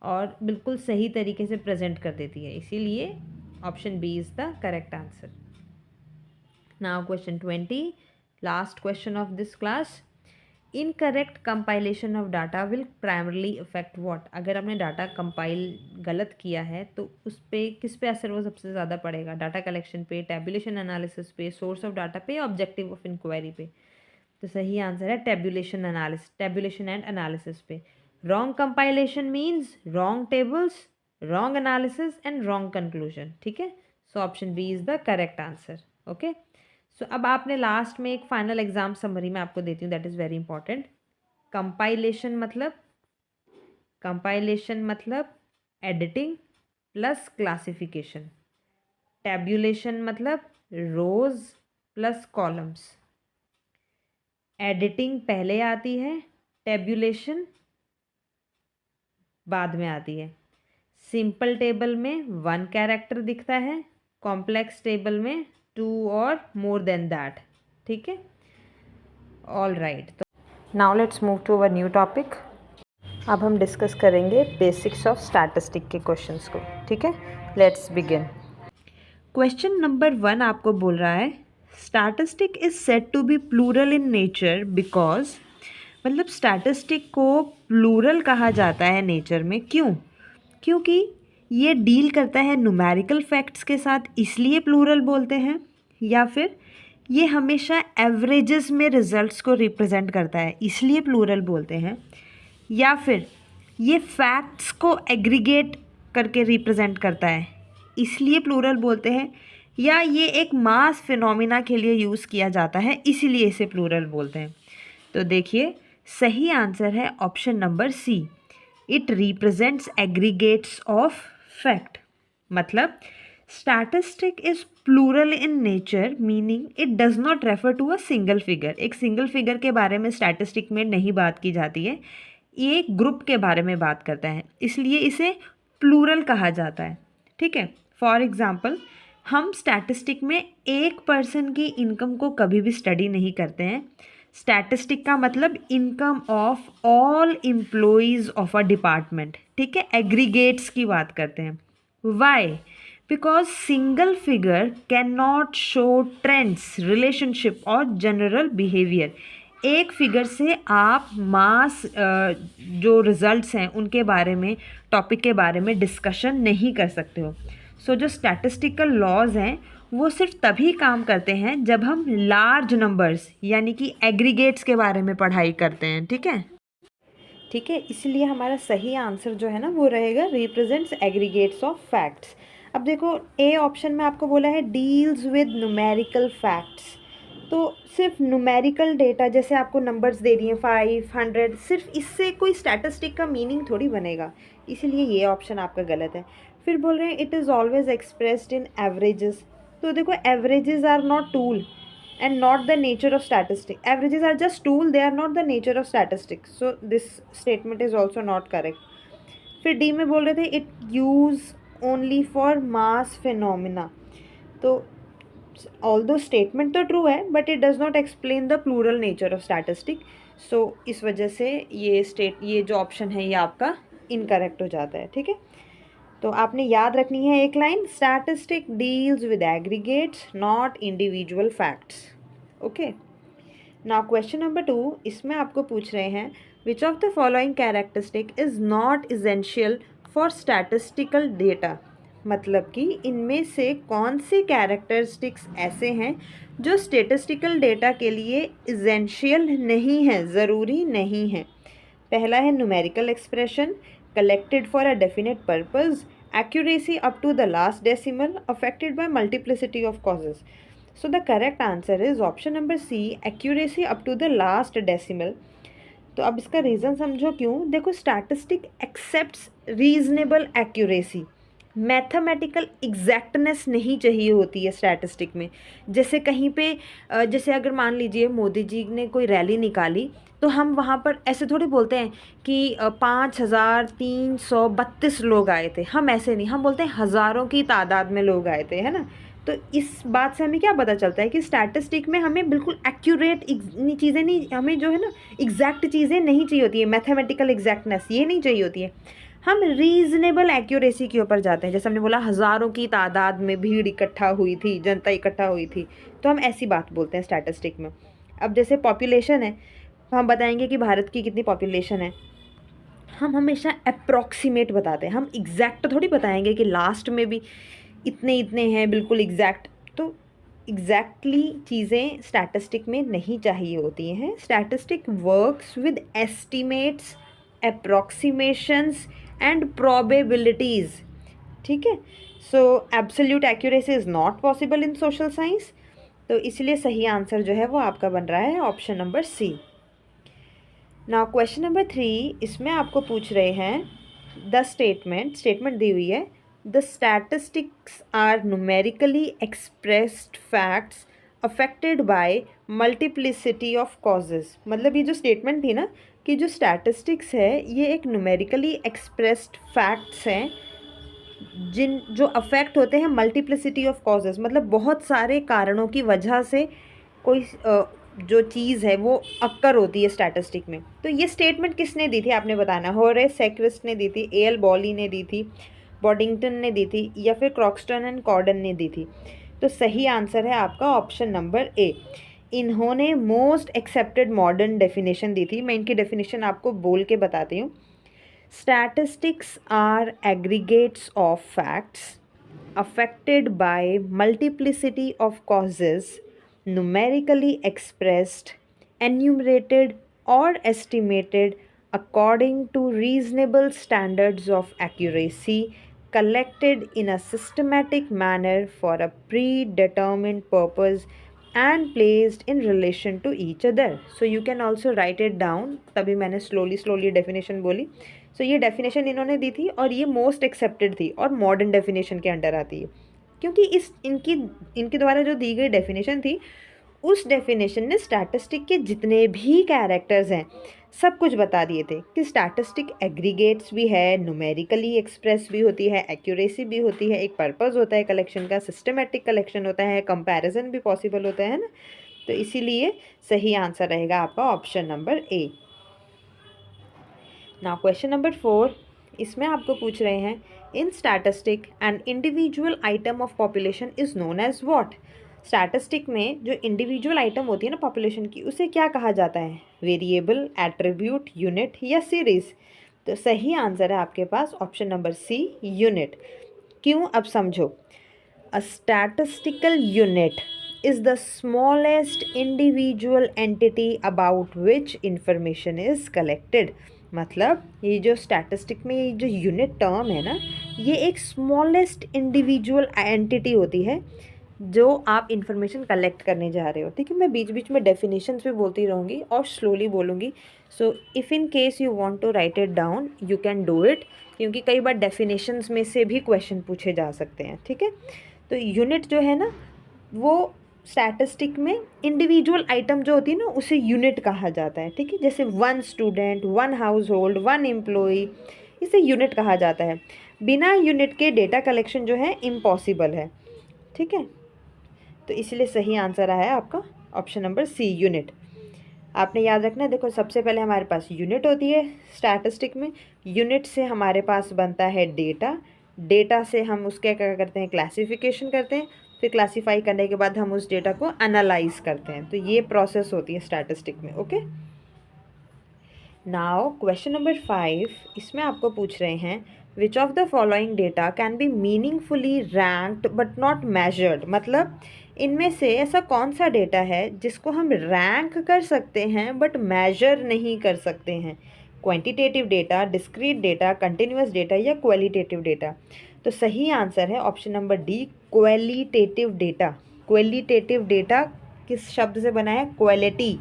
[SPEAKER 1] और बिल्कुल सही तरीके से प्रेजेंट कर देती है, इसीलिए option B is the correct answer. Now question 20, last question of this class. Incorrect compilation of data will primarily affect what. अगर हमने डाटा कंपाइल गलत किया है तो उस पर किस पे असर वो सबसे ज़्यादा पड़ेगा? डाटा कलेक्शन पे, टैब्यूलेशन एनालिसिस पे, सोर्स ऑफ डाटा पे, ऑब्जेक्टिव ऑफ इंक्वायरी पे? तो सही आंसर है tabulation analysis, tabulation and analysis पे। Wrong compilation means wrong tables, wrong analysis and wrong conclusion. ठीक है। So option B is the correct answer. Okay. So अब आपने लास्ट में एक फाइनल एग्जाम समरी में आपको देती हूँ, that is very important. Compilation मतलब एडिटिंग प्लस क्लासिफिकेशन। टैब्यूलेशन मतलब रोज प्लस कॉलम्स। एडिटिंग पहले आती है, टैब्यूलेशन बाद में आती है। सिंपल टेबल में 1 कैरेक्टर दिखता है, कॉम्प्लेक्स टेबल में 2 और मोर देन दैट। ठीक है। All right. तो now let's move to our new topic. अब हम डिस्कस करेंगे बेसिक्स ऑफ स्टैटिस्टिक के क्वेश्चंस को। ठीक है। Let's begin. क्वेश्चन नंबर 1 आपको बोल रहा है statistic is said to be plural in nature because. मतलब स्टैटिस्टिक को प्लूरल कहा जाता है नेचर में, क्यों? क्योंकि ये डील करता है न्यूमेरिकल फैक्ट्स के साथ, इसलिए प्लूरल बोलते हैं, या फिर ये हमेशा एवरेजेस में रिजल्ट्स को रिप्रेजेंट करता है इसलिए प्लूरल बोलते हैं, या फिर ये फैक्ट्स को एग्रीगेट करके रिप्रेजेंट करता है इसलिए प्लूरल बोलते हैं, या ये एक मास फिनोमिना के लिए यूज़ किया जाता है इसीलिए इसे प्लूरल बोलते हैं। तो देखिए सही आंसर है option number C, it represents aggregates of fact. मतलब statistic is plural in nature meaning it does not refer to a single figure. एक सिंगल फिगर के बारे में स्टैटिस्टिक में नहीं बात की जाती है, ये एक ग्रुप के बारे में बात करता है, इसलिए इसे प्लूरल कहा जाता है। ठीक है। फॉर एग्जाम्पल हम स्टैटिस्टिक में एक पर्सन की इनकम को कभी भी स्टडी नहीं करते हैं। स्टैटिस्टिक का मतलब income of all employees of a department. ठीक है। एग्रीगेट्स की बात करते हैं। Why? Because single figure can not show trends, relationship और जनरल बिहेवियर। एक फिगर से आप मास जो रिजल्ट्स हैं उनके बारे में, टॉपिक के बारे में डिस्कशन नहीं कर सकते हो। सो जो स्टैटिस्टिकल लॉज हैं वो सिर्फ तभी काम करते हैं जब हम लार्ज नंबर्स यानी कि एग्रीगेट्स के बारे में पढ़ाई करते हैं। ठीक है, ठीक है, इसलिए हमारा सही आंसर जो है ना वो रहेगा रिप्रेजेंट्स एग्रीगेट्स ऑफ फैक्ट्स। अब देखो ए ऑप्शन में आपको बोला है डील्स विद न्यूमेरिकल फैक्ट्स, तो सिर्फ न्यूमेरिकल डेटा जैसे आपको नंबर्स दे दिए 500, सिर्फ इससे कोई स्टैटिस्टिक का मीनिंग थोड़ी बनेगा, इसीलिए ये ऑप्शन आपका गलत है। फिर बोल रहे हैं it is always expressed in averages, तो देखो averages are not tool and not the nature of statistics. Averages are just tool, they are not the nature of statistics. So this statement is also not correct. फिर D में बोल रहे थे it use only for mass phenomena, तो although statement तो true है but it does not explain the plural nature of statistic. So इस वजह से ये जो ऑप्शन है ये आपका इनकरेक्ट हो जाता है। ठीक है, तो आपने याद रखनी है एक line, statistic deals with aggregates not individual facts. Okay, now question number 2, इसमें आपको पूछ रहे हैं which of the following characteristic is not essential for statistical data, मतलब कि इनमें से कौन से कैरेक्टरिस्टिक्स ऐसे हैं जो स्टैटिस्टिकल डेटा के लिए इसेंशियल नहीं है, ज़रूरी नहीं है। पहला है numerical expression collected for a definite purpose, accuracy up to the last decimal, affected by multiplicity of causes. So the correct answer is option number C, accuracy up to the last decimal. तो अब इसका reason समझो क्यों। देखो statistic accepts reasonable accuracy, mathematical exactness नहीं चाहिए होती है स्टैटिस्टिक में। जैसे कहीं पे जैसे अगर मान लीजिए मोदी जी ने कोई रैली निकाली तो हम वहाँ पर ऐसे थोड़ी बोलते हैं कि 5332 लोग आए थे, हम ऐसे नहीं, हम बोलते हैं हज़ारों की तादाद में लोग आए थे, है ना। तो इस बात से हमें क्या पता चलता है कि स्टैटिस्टिक में हमें बिल्कुल एक्यूरेट चीज़ें नहीं, हमें जो है ना एग्जैक्ट चीज़ें नहीं चाहिए होती है, मैथमेटिकल एग्जैक्टनेस ये नहीं चाहिए होती है, हम रीजनेबल एक्यूरेसी के ऊपर जाते हैं। जैसे हमने बोला हज़ारों की तादाद में भीड़ इकट्ठा हुई थी, जनता इकट्ठा हुई थी, तो हम ऐसी बात बोलते हैं स्टैटिस्टिक में। अब जैसे पॉपुलेशन है, तो हम बताएंगे कि भारत की कितनी पॉपुलेशन है, हम हमेशा अप्रॉक्सीमेट बताते हैं, हम एग्जैक्ट थोड़ी बताएंगे कि लास्ट में भी इतने इतने हैं बिल्कुल एग्जैक्ट। तो एग्जैक्टली चीज़ें स्टैटिस्टिक में नहीं चाहिए होती हैं। Statistic works with estimates, approximations and probabilities. ठीक है, सो absolute accuracy is not possible in social science, तो इसलिए सही आंसर जो है वो आपका बन रहा है option number C. Now question number 3, इसमें आपको पूछ रहे हैं द स्टेटमेंट दी हुई है, the statistics are numerically expressed facts affected by multiplicity of causes. मतलब ये जो स्टेटमेंट थी ना कि जो स्टैटिस्टिक्स है ये एक न्यूमेरिकली एक्सप्रेस्ड फैक्ट्स हैं जो अफेक्ट होते हैं मल्टीप्लिसिटी ऑफ कॉजेज़, मतलब बहुत सारे कारणों की वजह से कोई जो चीज़ है वो अक्कर होती है स्टैटिस्टिक में। तो ये स्टेटमेंट किसने दी थी आपने बताना, होरेस सेक्रिस्ट ने दी थी, एल बॉली ने दी थी, बॉडिंगटन ने दी थी, या फिर क्रॉक्सटन एंड कॉर्डन ने दी थी। तो सही आंसर है आपका ऑप्शन नंबर ए। इन्होंने मोस्ट एक्सेप्टेड मॉडर्न डेफिनेशन दी थी। मैं इनकी डेफिनेशन आपको बोल के बताती हूँ। Statistics are aggregates of facts affected by multiplicity of causes, numerically expressed, enumerated or estimated according to reasonable standards of accuracy, collected in a systematic manner for a predetermined purpose and placed in relation to each other. So you can also write it down, तभी मैंने slowly definition बोली। सो ये definition इन्होंने दी थी और ये most accepted थी और मॉडर्न डेफिनेशन के अंडर आती है, क्योंकि इनके द्वारा जो दी गई डेफिनेशन थी उस डेफिनेशन ने स्टैटिस्टिक के जितने भी कैरेक्टर्स हैं सब कुछ बता दिए थे कि स्टैटिस्टिक एग्रीगेट्स भी है, न्यूमेरिकली एक्सप्रेस भी होती है, एक्यूरेसी भी होती है, एक पर्पस होता है कलेक्शन का, सिस्टमेटिक कलेक्शन होता है, कंपैरिजन भी पॉसिबल होता है ना। तो इसीलिए सही आंसर रहेगा आपका option number A. Now question number 4, इसमें आपको पूछ रहे हैं in statistic and individual item of population is known as what? Statistic में जो इंडिविजुअल आइटम होती है ना पॉपुलेशन की, उसे क्या कहा जाता है? वेरिएबल, एट्रीब्यूट, यूनिट या सीरीज? तो सही आंसर है आपके पास ऑप्शन नंबर सी, यूनिट। क्यों, अब समझो। अ statistical unit is the smallest individual entity about which information is collected। मतलब ये जो स्टैटिस्टिक में ये जो यूनिट टर्म है ना, ये एक स्मॉलेस्ट इंडिविजुअल एंटिटी होती है जो आप इंफॉर्मेशन कलेक्ट करने जा रहे हो। ठीक है, मैं बीच बीच में डेफिनेशंस भी बोलती रहूँगी और स्लोली बोलूँगी। So if in case you want to write it down you can do it, क्योंकि कई बार डेफिनेशंस में से भी क्वेश्चन पूछे जा सकते हैं। ठीक है, तो यूनिट जो है ना, वो स्टैटिस्टिक में इंडिविजुअल आइटम जो होती है ना, उसे यूनिट कहा जाता है। ठीक है, जैसे 1 स्टूडेंट, 1 हाउस होल्ड, 1 एम्प्लॉई, इसे यूनिट कहा जाता है। बिना यूनिट के डेटा कलेक्शन जो है इम्पॉसिबल है। ठीक है, तो इसलिए सही आंसर आया आपका ऑप्शन नंबर सी, यूनिट। आपने याद रखना है, देखो सबसे पहले हमारे पास यूनिट होती है स्टैटिस्टिक में, यूनिट से हमारे पास बनता है डेटा, डेटा से हम उसके क्या करते हैं, क्लासिफिकेशन करते हैं, फिर क्लासीफाई करने के बाद हम उस डेटा को एनालाइज करते हैं। तो ये प्रोसेस होती है स्टैटिस्टिक में। ओके, नाउ क्वेश्चन नंबर 5, इसमें आपको पूछ रहे हैं which of the following data can be meaningfully ranked but not measured? मतलब इनमें से ऐसा कौन सा डेटा है जिसको हम रैंक कर सकते हैं बट मेजर नहीं कर सकते हैं? Quantitative data, discrete data, continuous data या क्वालिटेटिव डेटा? तो सही आंसर है option number D, qualitative data. Qualitative data किस शब्द से बना है? क्वालिटी।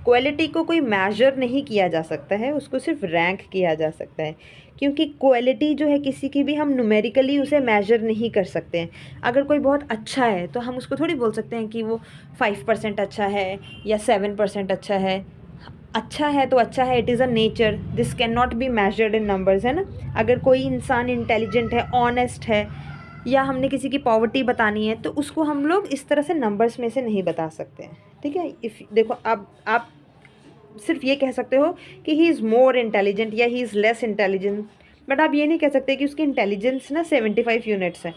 [SPEAKER 1] क्वालिटी को कोई मेजर नहीं किया जा सकता है, उसको सिर्फ रैंक किया जा सकता है, क्योंकि क्वालिटी जो है किसी की भी हम न्यूमेरिकली उसे मेजर नहीं कर सकते हैं। अगर कोई बहुत अच्छा है तो हम उसको थोड़ी बोल सकते हैं कि वो 5% अच्छा है या 7% अच्छा है। अच्छा है तो अच्छा है, it is a nature, this can not be measured in numbers, है ना। अगर कोई इंसान इंटेलिजेंट है, ऑनेस्ट है, या हमने किसी की पॉवर्टी बतानी है तो उसको हम लोग इस तरह से नंबर्स में से नहीं बता सकते हैं। ठीक है, इफ़ देखो अब आप सिर्फ ये कह सकते हो कि ही इज़ मोर इंटेलिजेंट या he is less intelligent, but आप ये नहीं कह सकते कि उसकी इंटेलिजेंस ना 75 यूनिट्स है।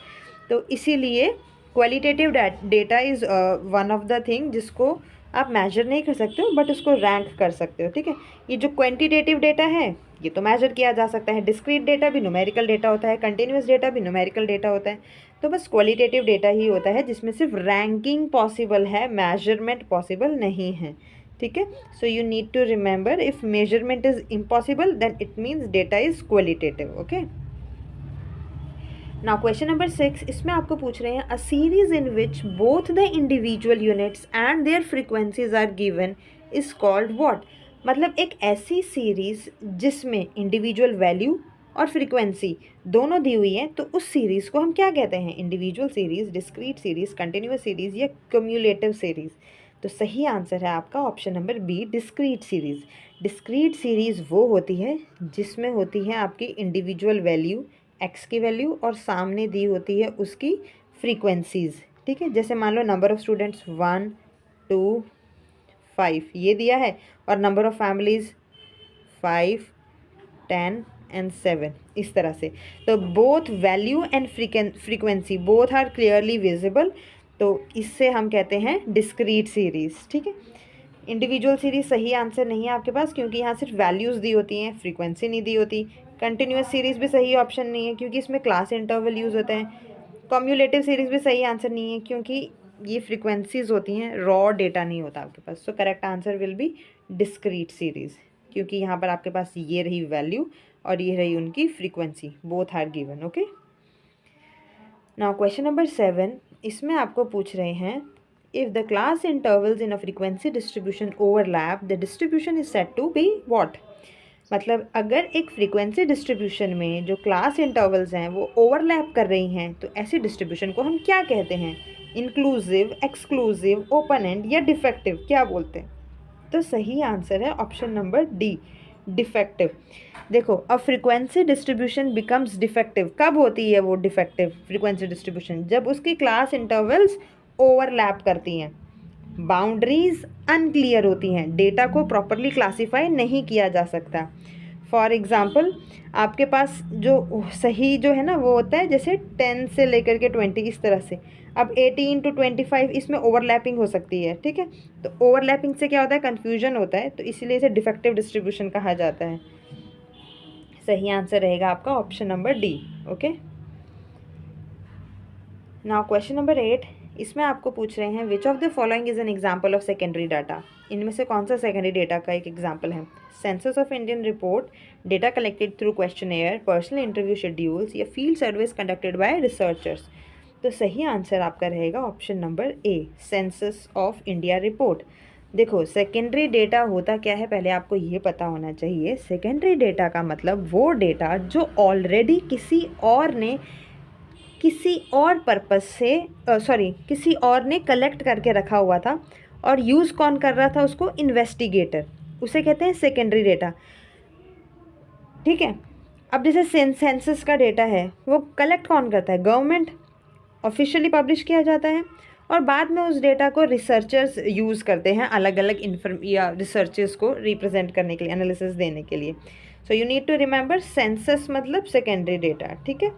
[SPEAKER 1] तो इसीलिए qualitative data is one of the thing जिसको आप मेजर नहीं कर सकते हो बट उसको रैंक कर सकते हो। ठीक है, ये जो क्वांटिटेटिव डेटा है ये तो मेजर किया जा सकता है, डिस्क्रीट डेटा भी न्यूमेरिकल डेटा होता है, कंटिन्यूअस डेटा भी न्यूमेरिकल डेटा होता है। तो बस क्वालिटेटिव डेटा ही होता है जिसमें सिर्फ रैंकिंग पॉसिबल है, मेजरमेंट पॉसिबल नहीं है। ठीक है, so you need to remember if measurement is impossible then it means data is qualitative. Okay, now question number 6, इसमें आपको पूछ रहे हैं a series in which both the individual units and their frequencies are given is called what? मतलब एक ऐसी series जिसमें individual value और फ्रीक्वेंसी दोनों दी हुई है, तो उस सीरीज़ को हम क्या कहते हैं? Individual series, discrete series, continuous series या क्यूमुलेटिव सीरीज़? तो सही आंसर है आपका option number B, discrete series. Discrete series वो होती है जिसमें होती है आपकी इंडिविजुअल वैल्यू, एक्स की वैल्यू, और सामने दी होती है उसकी फ्रीक्वेंसीज़। ठीक है, जैसे मान लो नंबर ऑफ़ स्टूडेंट्स 1 2 5 ये दिया है, और नंबर ऑफ़ फैमिलीज़ 5 10 एंड 7, इस तरह से। तो both value and frequency both are clearly visible, तो इससे हम कहते हैं डिस्क्रीट सीरीज़। ठीक है, इंडिविजुअल सीरीज़ सही आंसर नहीं है आपके पास, क्योंकि यहाँ सिर्फ वैल्यूज़ दी होती हैं, फ्रीक्वेंसी नहीं दी होती। कंटिन्यूअस सीरीज़ भी सही ऑप्शन नहीं है, क्योंकि इसमें क्लास इंटरवल यूज़ होते हैं। कम्युलेटिव सीरीज़ भी सही आंसर नहीं है, क्योंकि ये फ्रीक्वेंसीज होती हैं, रॉ डेटा नहीं होता आपके पास। So correct answer will be discrete series, क्योंकि यहाँ पर आपके पास ये रही वैल्यू और ये रही उनकी frequency, both are given. Okay, now question number 7, इसमें आपको पूछ रहे हैं if the class intervals in a frequency distribution overlap the distribution is said to be what? मतलब अगर एक फ्रीक्वेंसी डिस्ट्रीब्यूशन में जो क्लास इंटरवल्स हैं वो ओवरलैप कर रही हैं, तो ऐसी डिस्ट्रीब्यूशन को हम क्या कहते हैं? इंक्लूसिव, एक्सक्लूसिव, ओपन एंड या डिफेक्टिव, क्या बोलते हैं? तो सही आंसर है ऑप्शन नंबर डी, डिफेक्टिव। देखो, अब फ्रीक्वेंसी डिस्ट्रीब्यूशन बिकम्स डिफेक्टिव कब होती है? वो डिफेक्टिव फ्रीक्वेंसी डिस्ट्रीब्यूशन जब उसकी क्लास इंटरवल्स ओवरलैप करती हैं, बाउंड्रीज अनक्लियर होती हैं, डेटा को प्रॉपरली क्लासीफाई नहीं किया जा सकता, फॉर एग्ज़ाम्पल आपके पास जो सही जो है ना वो होता है जैसे 10 से लेकर के 20 इस तरह से। अब 18 to 25 इसमें ओवरलैपिंग हो सकती है, ठीक है। तो ओवरलैपिंग से क्या होता है, कन्फ्यूजन होता है, तो इसीलिए इसे डिफेक्टिव डिस्ट्रीब्यूशन कहा जाता है। सही आंसर रहेगा आपका option number D. Okay, now question number 8, इसमें आपको पूछ रहे हैं which of the following is an example of secondary data. इनमें से कौन सा सेकेंडरी डेटा का एक एग्जाम्पल है। Census of Indian report, data collected through questionnaire, personal interview schedules या field service conducted by researchers. तो सही आंसर आपका रहेगा option number A, census of India report. देखो सेकेंडरी डेटा होता क्या है, पहले आपको ये पता होना चाहिए। सेकेंडरी डेटा का मतलब वो डेटा जो ऑलरेडी किसी और ने किसी और पर्पस से किसी और ने कलेक्ट करके रखा हुआ था, और यूज़ कौन कर रहा था उसको, इन्वेस्टिगेटर, उसे कहते हैं सेकेंडरी डेटा, ठीक है। अब जैसे सेंसस का डेटा है वो कलेक्ट कौन करता है, गवर्नमेंट, ऑफिशियली पब्लिश किया जाता है, और बाद में उस डेटा को रिसर्चर्स यूज़ करते हैं अलग अलग या रिसर्चेस को रिप्रेजेंट करने के लिए, एनालिसिस देने के लिए। So you need to remember census मतलब सेकेंडरी डेटा, ठीक है।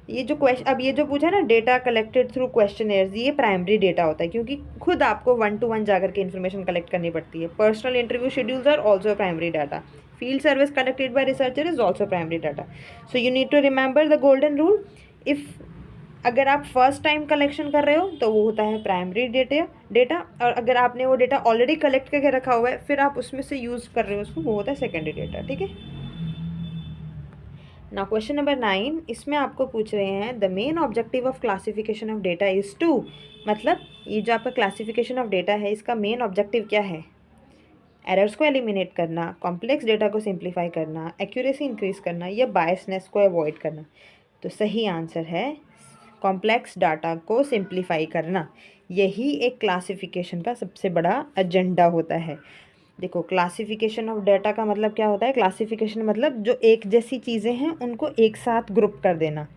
[SPEAKER 1] ये जो अब ये जो पूछा ना, डेटा कलेक्टेड थ्रू क्वेश्चनेयर्स, ये प्राइमरी डेटा होता है, क्योंकि खुद आपको 1 to 1 जाकर के इन्फॉर्मेशन कलेक्ट करनी पड़ती है। Personal interview schedules are also primary data, field service conducted by researcher is also primary data. So you need to remember the golden rule. If अगर आप फर्स्ट टाइम कलेक्शन कर रहे हो तो वो होता है प्राइमरी डेटा, और अगर आपने वो डेटा ऑलरेडी कलेक्ट करके रखा हुआ है फिर आप उसमें से यूज़ कर रहे हो उसको, वो होता है सेकेंडरी डेटा, ठीक है। नाउ क्वेश्चन नंबर 9, इसमें आपको पूछ रहे हैं the main objective of classification of data is to, मतलब ये जो आपका क्लासिफिकेशन ऑफ डेटा है इसका मेन ऑब्जेक्टिव क्या है, एरर्स को एलिमिनेट करना, कॉम्प्लेक्स डेटा को सिंप्लीफाई करना, एक्यूरेसी इंक्रीज करना, या बायसनेस को अवॉइड करना। तो सही आंसर है कॉम्प्लेक्स डाटा को सिंप्लीफाई करना। यही एक क्लासिफिकेशन का सबसे बड़ा एजेंडा होता है। देखो क्लासिफिकेशन ऑफ डाटा का मतलब क्या होता है, क्लासिफिकेशन मतलब जो एक जैसी चीज़ें हैं उनको एक साथ ग्रुप कर देना।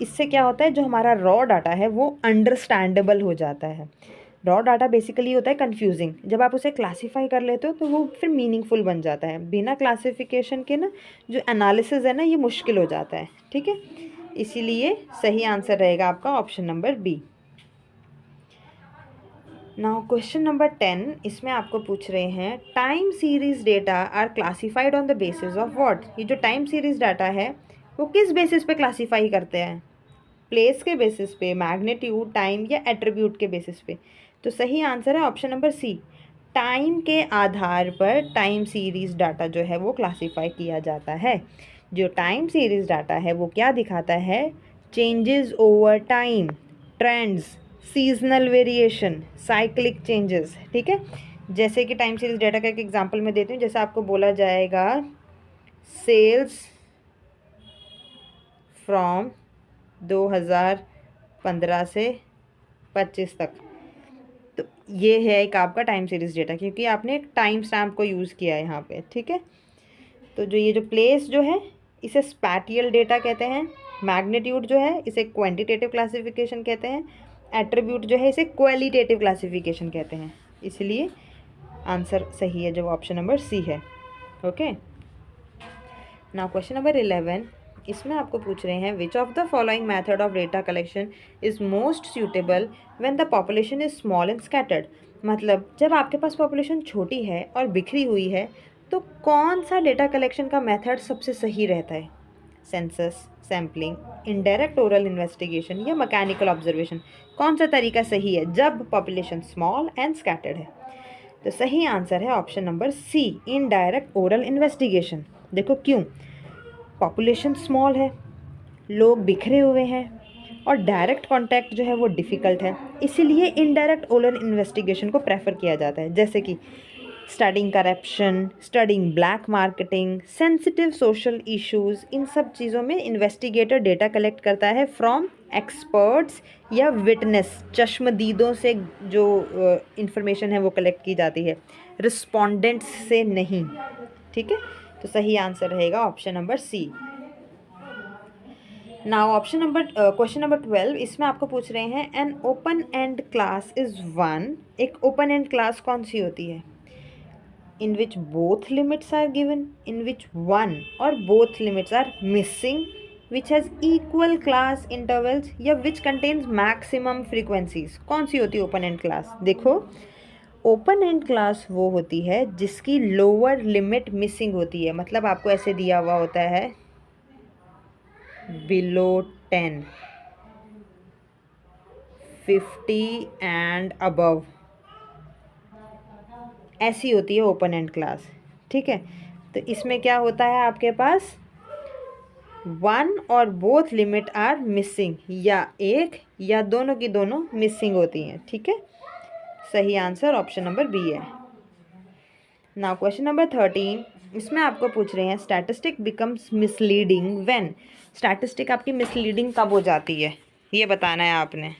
[SPEAKER 1] इससे क्या होता है, जो हमारा रॉ डाटा है वो अंडरस्टैंडेबल हो जाता है। रॉ डाटा बेसिकली होता है कंफ्यूजिंग, जब आप उसे क्लासीफाई कर लेते हो तो वो फिर मीनिंगफुल बन जाता है। बिना क्लासिफिकेशन के ना जो एनालिसिस है ना ये मुश्किल हो जाता है, ठीक है। इसीलिए सही आंसर रहेगा आपका option number B. Now question number 10, इसमें आपको पूछ रहे हैं time series data are classified on the basis of what. ये जो टाइम सीरीज डाटा है वो किस बेसिस पे क्लासीफाई करते हैं, प्लेस के बेसिस पे, मैग्नीट्यूड, टाइम, या एट्रीब्यूट के बेसिस पे। तो सही आंसर है ऑप्शन नंबर सी, टाइम के आधार पर टाइम सीरीज डाटा जो है वो क्लासीफाई किया जाता है। जो टाइम सीरीज डाटा है वो क्या दिखाता है, changes over time, trends, seasonal variation, cyclic changes, ठीक है। जैसे कि टाइम सीरीज डाटा का एक एग्जांपल मैं देती हूँ, जैसे आपको बोला जाएगा सेल्स फ्रॉम 2015 से 25 तक, तो ये है एक आपका टाइम सीरीज डेटा, क्योंकि आपने एक टाइम स्टैम्प को यूज़ किया है यहाँ पे, ठीक है। तो जो ये जो प्लेस जो है इसे स्पैटियल डेटा कहते हैं, मैग्नीट्यूड जो है इसे क्वांटिटेटिव क्लासिफिकेशन कहते हैं, एट्रीब्यूट जो है इसे क्वालिटेटिव क्लासिफिकेशन कहते हैं। इसलिए आंसर सही है जो ऑप्शन नंबर सी है। ओके, नाउ क्वेश्चन नंबर 11, इसमें आपको पूछ रहे हैं which of the following method of data collection is most suitable when the population is small and scattered. मतलब जब आपके पास पॉपुलेशन छोटी है और बिखरी हुई है तो कौन सा डेटा कलेक्शन का मेथड सबसे सही रहता है, census, sampling, indirect oral investigation, या मैकेनिकल ऑब्जर्वेशन। कौन सा तरीका सही है जब पॉपुलेशन स्मॉल एंड स्कैटर्ड है। तो सही आंसर है option number C, indirect oral investigation. देखो क्यों, पॉपुलेशन स्मॉल है, लोग बिखरे हुए हैं, और डायरेक्ट कांटेक्ट जो है वो डिफ़िकल्ट है, इसीलिए इनडायरेक्ट ओरल इन्वेस्टिगेशन को प्रेफर किया जाता है। जैसे कि studying corruption, studying black marketing, sensitive social issues, इन सब चीज़ों में इन्वेस्टिगेटर डेटा कलेक्ट करता है फ्रॉम एक्सपर्ट्स या विटनेस, चश्मदीदों से जो इंफॉर्मेशन है वो कलेक्ट की जाती है, रिस्पोंडेंट्स से नहीं, ठीक है। तो सही आंसर रहेगा option number C. Now question number 12, इसमें आपको पूछ रहे हैं an open end class is one. एक ओपन एंड क्लास कौन सी होती है, in which both limits are given, in which one or both limits are missing, which has equal class intervals, या which contains maximum frequencies. कौन सी होती है ओपन एंड क्लास? देखो, ओपन एंड क्लास वो होती है जिसकी लोअर लिमिट मिसिंग होती है, मतलब आपको ऐसे दिया हुआ होता है बिलो 10, 50 एंड अबव, ऐसी होती है ओपन एंड क्लास। ठीक है, तो इसमें क्या होता है आपके पास, वन और बोथ लिमिट आर मिसिंग, या एक या दोनों की दोनों मिसिंग होती हैं। ठीक है, सही आंसर ऑप्शन नंबर बी है। नाउ क्वेश्चन नंबर 13, इसमें आपको पूछ रहे हैं statistic becomes misleading when. Statistic आपकी मिसलीडिंग कब हो जाती है, ये बताना है आपने।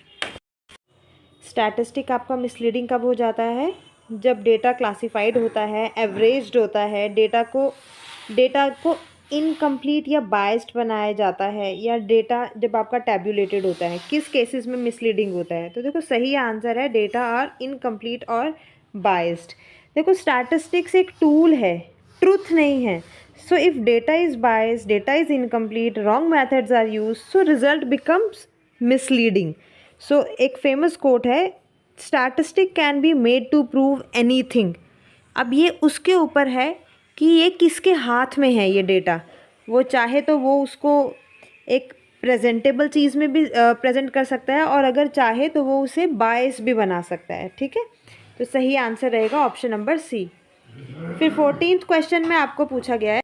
[SPEAKER 1] स्टैटिस्टिक आपका मिसलीडिंग कब हो जाता है? जब डेटा क्लासिफाइड होता है, एवरेज्ड होता है, डेटा को इनकम्प्लीट या बायस्ड बनाया जाता है, या डेटा जब आपका टैब्यूलेटेड होता है। किस केसेस में मिसलीडिंग होता है? तो देखो, सही आंसर है डेटा आर इनकम्प्लीट और बायस्ड। देखो, स्टैटिस्टिक्स एक टूल है, ट्रुथ नहीं है। So if data is biased, data is incomplete, wrong methods are use, so result becomes misleading. So एक फेमस कोट है, statistic can be made to prove anything. अब ये उसके ऊपर है कि ये किसके हाथ में है ये डेटा। वो चाहे तो वो उसको एक प्रेजेंटेबल चीज़ में भी प्रेजेंट कर सकता है, और अगर चाहे तो वो उसे बायस भी बना सकता है। ठीक है, तो सही आंसर रहेगा ऑप्शन नंबर सी। फिर 14th क्वेश्चन में आपको पूछा गया है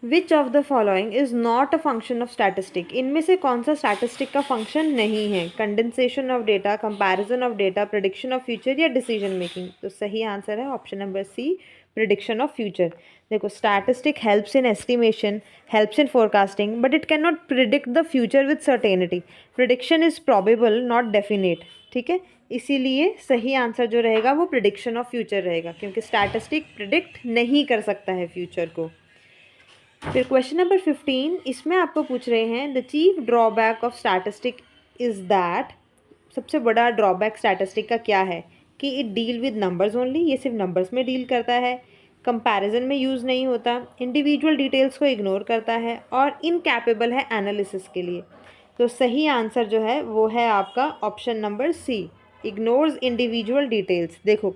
[SPEAKER 1] which of the following is not a function of statistic. इनमें से कौन सा स्टैटिस्टिक का फंक्शन नहीं है? Condensation of data, comparison of data, prediction of future, या डिसीजन मेकिंग। तो सही आंसर है option number C, prediction of future. देखो, statistic helps in estimation, helps in forecasting, but it can not predict the future with certainty. Prediction is probable not definite. ठीक है, इसीलिए सही answer जो रहेगा वो प्रिडिक्शन ऑफ फ्यूचर रहेगा, क्योंकि स्टैटिस्टिक प्रिडिक्ट नहीं कर सकता है फ्यूचर को। फिर क्वेश्चन नंबर 15, इसमें आपको पूछ रहे हैं the chief drawback of statistic is that. सबसे बड़ा ड्रॉबैक स्टैटिस्टिक का क्या है? कि it deal with numbers only, ये सिर्फ नंबर्स में डील करता है, कंपैरिजन में यूज़ नहीं होता, इंडिविजुअल डिटेल्स को इग्नोर करता है, और इनकैपेबल है एनालिसिस के लिए। तो सही आंसर जो है वो है आपका option number C, ignores individual details. देखो,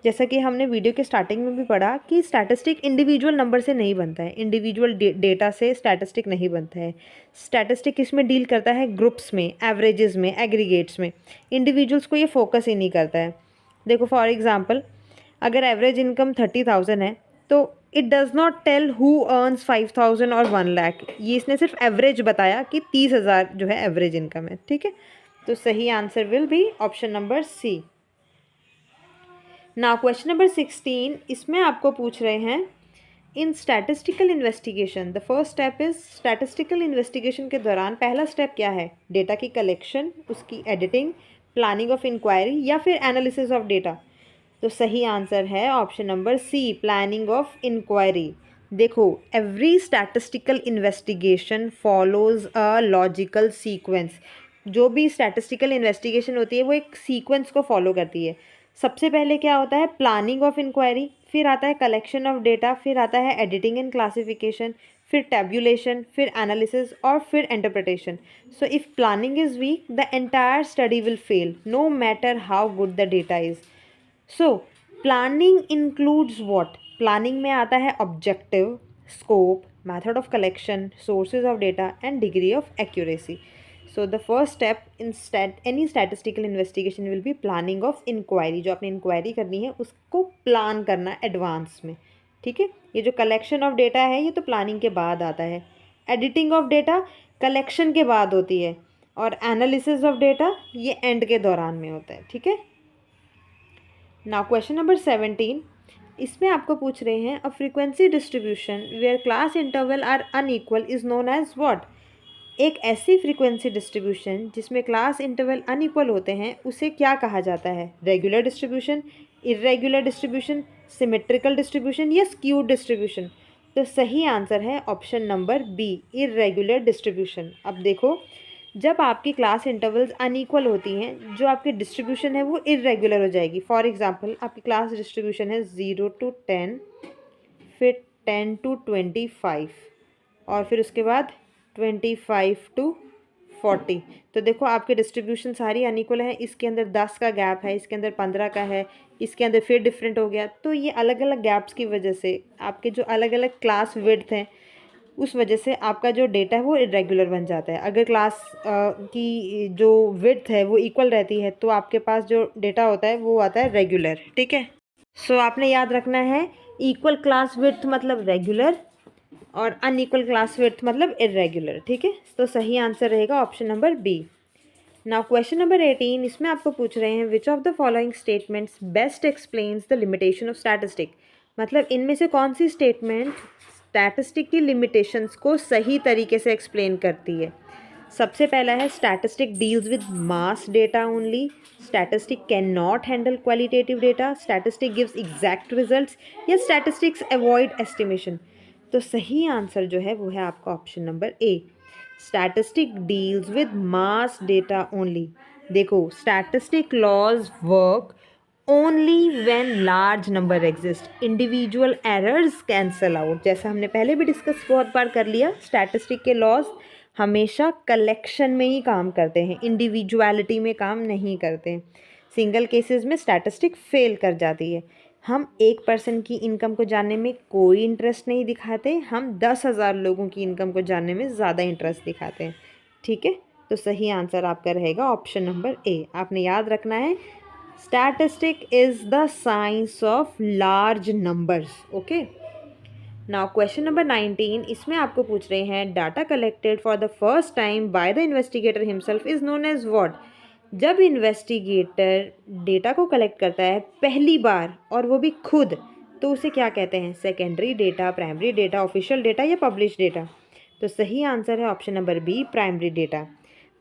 [SPEAKER 1] जैसा कि हमने वीडियो के स्टार्टिंग में भी पढ़ा कि स्टैटिस्टिक इंडिविजुअल नंबर से नहीं बनता है, इंडिविजुअल डेटा से स्टैटिस्टिक नहीं बनता है। स्टैटिस्टिक इसमें डील करता है ग्रुप्स में, एवरेजेस में, एग्रीगेट्स में। इंडिविजुअल्स को ये फोकस ही नहीं करता है। देखो, फॉर एग्जांपल, अगर एवरेज इनकम 30,000 है तो it does not tell who earns 5,000 और 1 लाख। ये इसने सिर्फ एवरेज बताया कि 30,000 जो है एवरेज इनकम है। ठीक है, तो सही answer will be option number C. Now question number 16, इसमें आपको पूछ रहे हैं in statistical investigation the first step is. Statistical investigation के दौरान पहला स्टेप क्या है? डेटा की कलेक्शन, उसकी एडिटिंग, प्लानिंग ऑफ इंक्वायरी, या फिर एनालिसिस ऑफ डेटा। तो सही आंसर है option number C, planning of inquiry. देखो, every statistical investigation follows a logical sequence. जो भी स्टैटिस्टिकल इन्वेस्टिगेशन होती है वो एक सीक्वेंस को फॉलो करती है। सबसे पहले क्या होता है? प्लानिंग ऑफ इंक्वायरी, फिर आता है कलेक्शन ऑफ डेटा, फिर आता है एडिटिंग एंड क्लासिफिकेशन, फिर टैब्यूलेशन, फिर एनालिसिस, और फिर interpretation. So if planning is weak the entire study will fail no matter how good the data is. So planning includes what? Planning में आता है objective, scope, method of collection, sources of data, and degree of accuracy. So the first step in any statistical investigation will be planning of inquiry. जो आपने inquiry करनी है उसको plan करना advance में। ठीक है, ये जो कलेक्शन ऑफ डेटा है ये तो प्लानिंग के बाद आता है, एडिटिंग ऑफ डेटा कलेक्शन के बाद होती है, और एनालिसिस ऑफ डेटा ये एंड के दौरान में होता है। ठीक है, नाउ क्वेश्चन नंबर 17, इसमें आपको पूछ रहे हैं अ frequency distribution where class interval are unequal is known as what. एक ऐसी फ्रीक्वेंसी डिस्ट्रीब्यूशन जिसमें क्लास इंटरवल अनइक्वल होते हैं उसे क्या कहा जाता है? Regular distribution, irregular distribution, symmetrical distribution, या स्क्यूड डिस्ट्रीब्यूशन। तो सही आंसर है option number B, irregular distribution. अब देखो, जब आपकी क्लास इंटरवल्स अनइक्वल होती हैं, जो आपकी डिस्ट्रीब्यूशन है वो इर्रेगुलर हो जाएगी। फॉर एग्जांपल आपकी क्लास डिस्ट्रीब्यूशन है 0 to 10, फिर 10 to 25 और फिर उसके बाद 25 to 40। तो देखो आपके डिस्ट्रीब्यूशन सारी अनइक्वल है, इसके अंदर 10 का गैप है, इसके अंदर 15 का है, इसके अंदर फिर डिफरेंट हो गया। तो ये अलग अलग गैप्स की वजह से आपके जो अलग अलग क्लास विड्थ हैं, उस वजह से आपका जो डेटा है वो इरेगुलर बन जाता है। अगर क्लास की जो विड्थ है वो इक्वल रहती है तो आपके पास जो डेटा होता है वो आता है रेगुलर। ठीक है, सो आपने याद रखना है इक्वल क्लास विड्थ मतलब रेगुलर और अनइक्वल क्लास विड्थ मतलब इरेगुलर। ठीक है, तो सही आंसर रहेगा option number B. Now question number 18, इसमें आपको पूछ रहे हैं which of the following statements best explains the limitation of statistic. मतलब इनमें से कौन सी स्टेटमेंट स्टैटिस्टिक की लिमिटेशंस को सही तरीके से एक्सप्लेन करती है। सबसे पहला है statistic deals with mass data only, statistic can not handle qualitative data, statistic gives exact results, या स्टैटिस्टिक्स अवॉइड एस्टिमेशन। तो सही आंसर जो है वो है आपका option number A, statistic deals with mass data only. देखो statistic laws work only when large number exist, individual errors cancel out. जैसा हमने पहले भी डिस्कस बहुत बार कर लिया, स्टैटिस्टिक के लॉज हमेशा कलेक्शन में ही काम करते हैं, इंडिविजुअलिटी में काम नहीं करते हैं। सिंगल केसेस में स्टैटिस्टिक फेल कर जाती है। हम एक पर्सन की इनकम को जानने में कोई इंटरेस्ट नहीं दिखाते, हम 10,000 लोगों की इनकम को जानने में ज़्यादा इंटरेस्ट दिखाते हैं। ठीक है, तो सही आंसर आपका रहेगा ऑप्शन नंबर ए। आपने याद रखना है statistic is the science of large numbers. Okay, now question number 19, इसमें आपको पूछ रहे हैं data collected for the first time by the investigator himself is known as what. जब इन्वेस्टिगेटर डेटा को कलेक्ट करता है पहली बार और वो भी खुद, तो उसे क्या कहते हैं, secondary data, primary data, official data या पब्लिश डेटा। तो सही आंसर है option number B, primary data.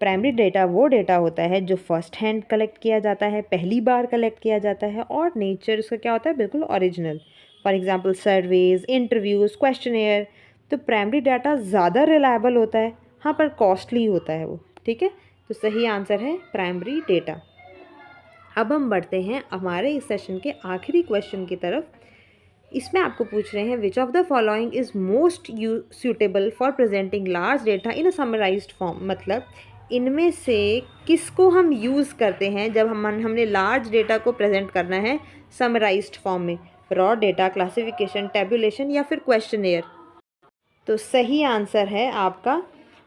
[SPEAKER 1] Primary data वो डेटा होता है जो फर्स्ट हैंड कलेक्ट किया जाता है, पहली बार कलेक्ट किया जाता है और नेचर उसका क्या होता है, बिल्कुल original. For example surveys, interviews, questionnaire. तो प्राइमरी डाटा ज़्यादा रिलायबल होता है, हाँ पर कॉस्टली होता है वो। ठीक है, तो सही आंसर है प्राइमरी डेटा। अब हम बढ़ते हैं हमारे इस सेशन के आखिरी क्वेश्चन की तरफ। इसमें आपको पूछ रहे हैं which of the following is most suitable for presenting large data in a summarised form. मतलब इनमें से किसको हम यूज़ करते हैं जब हमने लार्ज डेटा को प्रेजेंट करना है समराइज्ड फॉर्म में, रॉ डेटा, क्लासिफिकेशन, टेबुलेशन या फिर क्वेश्चनेयर। तो सही आंसर है आपका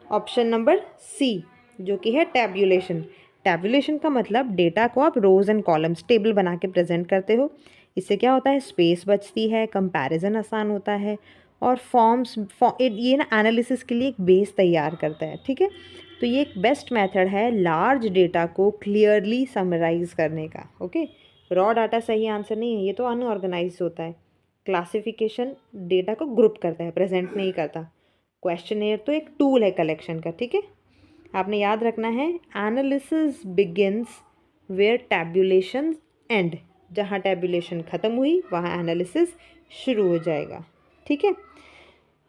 [SPEAKER 1] ऑप्शन नंबर सी, जो कि है टैब्यूलेशन। टैब्यूलेशन का मतलब डेटा को आप रोज़ एंड कॉलम्स टेबल बना के प्रेजेंट करते हो। इससे क्या होता है, स्पेस बचती है, कंपैरिजन आसान होता है और ये ना एनालिसिस के लिए एक बेस तैयार करता है। ठीक है, तो ये एक बेस्ट मेथड है लार्ज डेटा को क्लियरली समराइज करने का। ओके, रॉ डाटा सही आंसर नहीं है, ये तो अनऑर्गेनाइज होता है। क्लासिफिकेशन डेटा को ग्रुप करता है, प्रेजेंट नहीं करता। क्वेश्चनेयर तो एक टूल है कलेक्शन का। ठीक है, आपने याद रखना है analysis begins where tabulation and. जहाँ टैब्यूलेशन ख़त्म हुई वहाँ एनालिसिस शुरू हो जाएगा। ठीक है,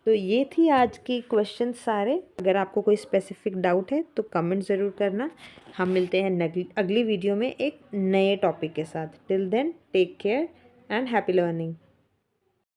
[SPEAKER 1] तो ये थी आज की क्वेश्चन सारे। अगर आपको कोई स्पेसिफिक डाउट है तो कमेंट ज़रूर करना। हम मिलते हैं अगली वीडियो में एक नए टॉपिक के साथ। Till then take care and happy learning.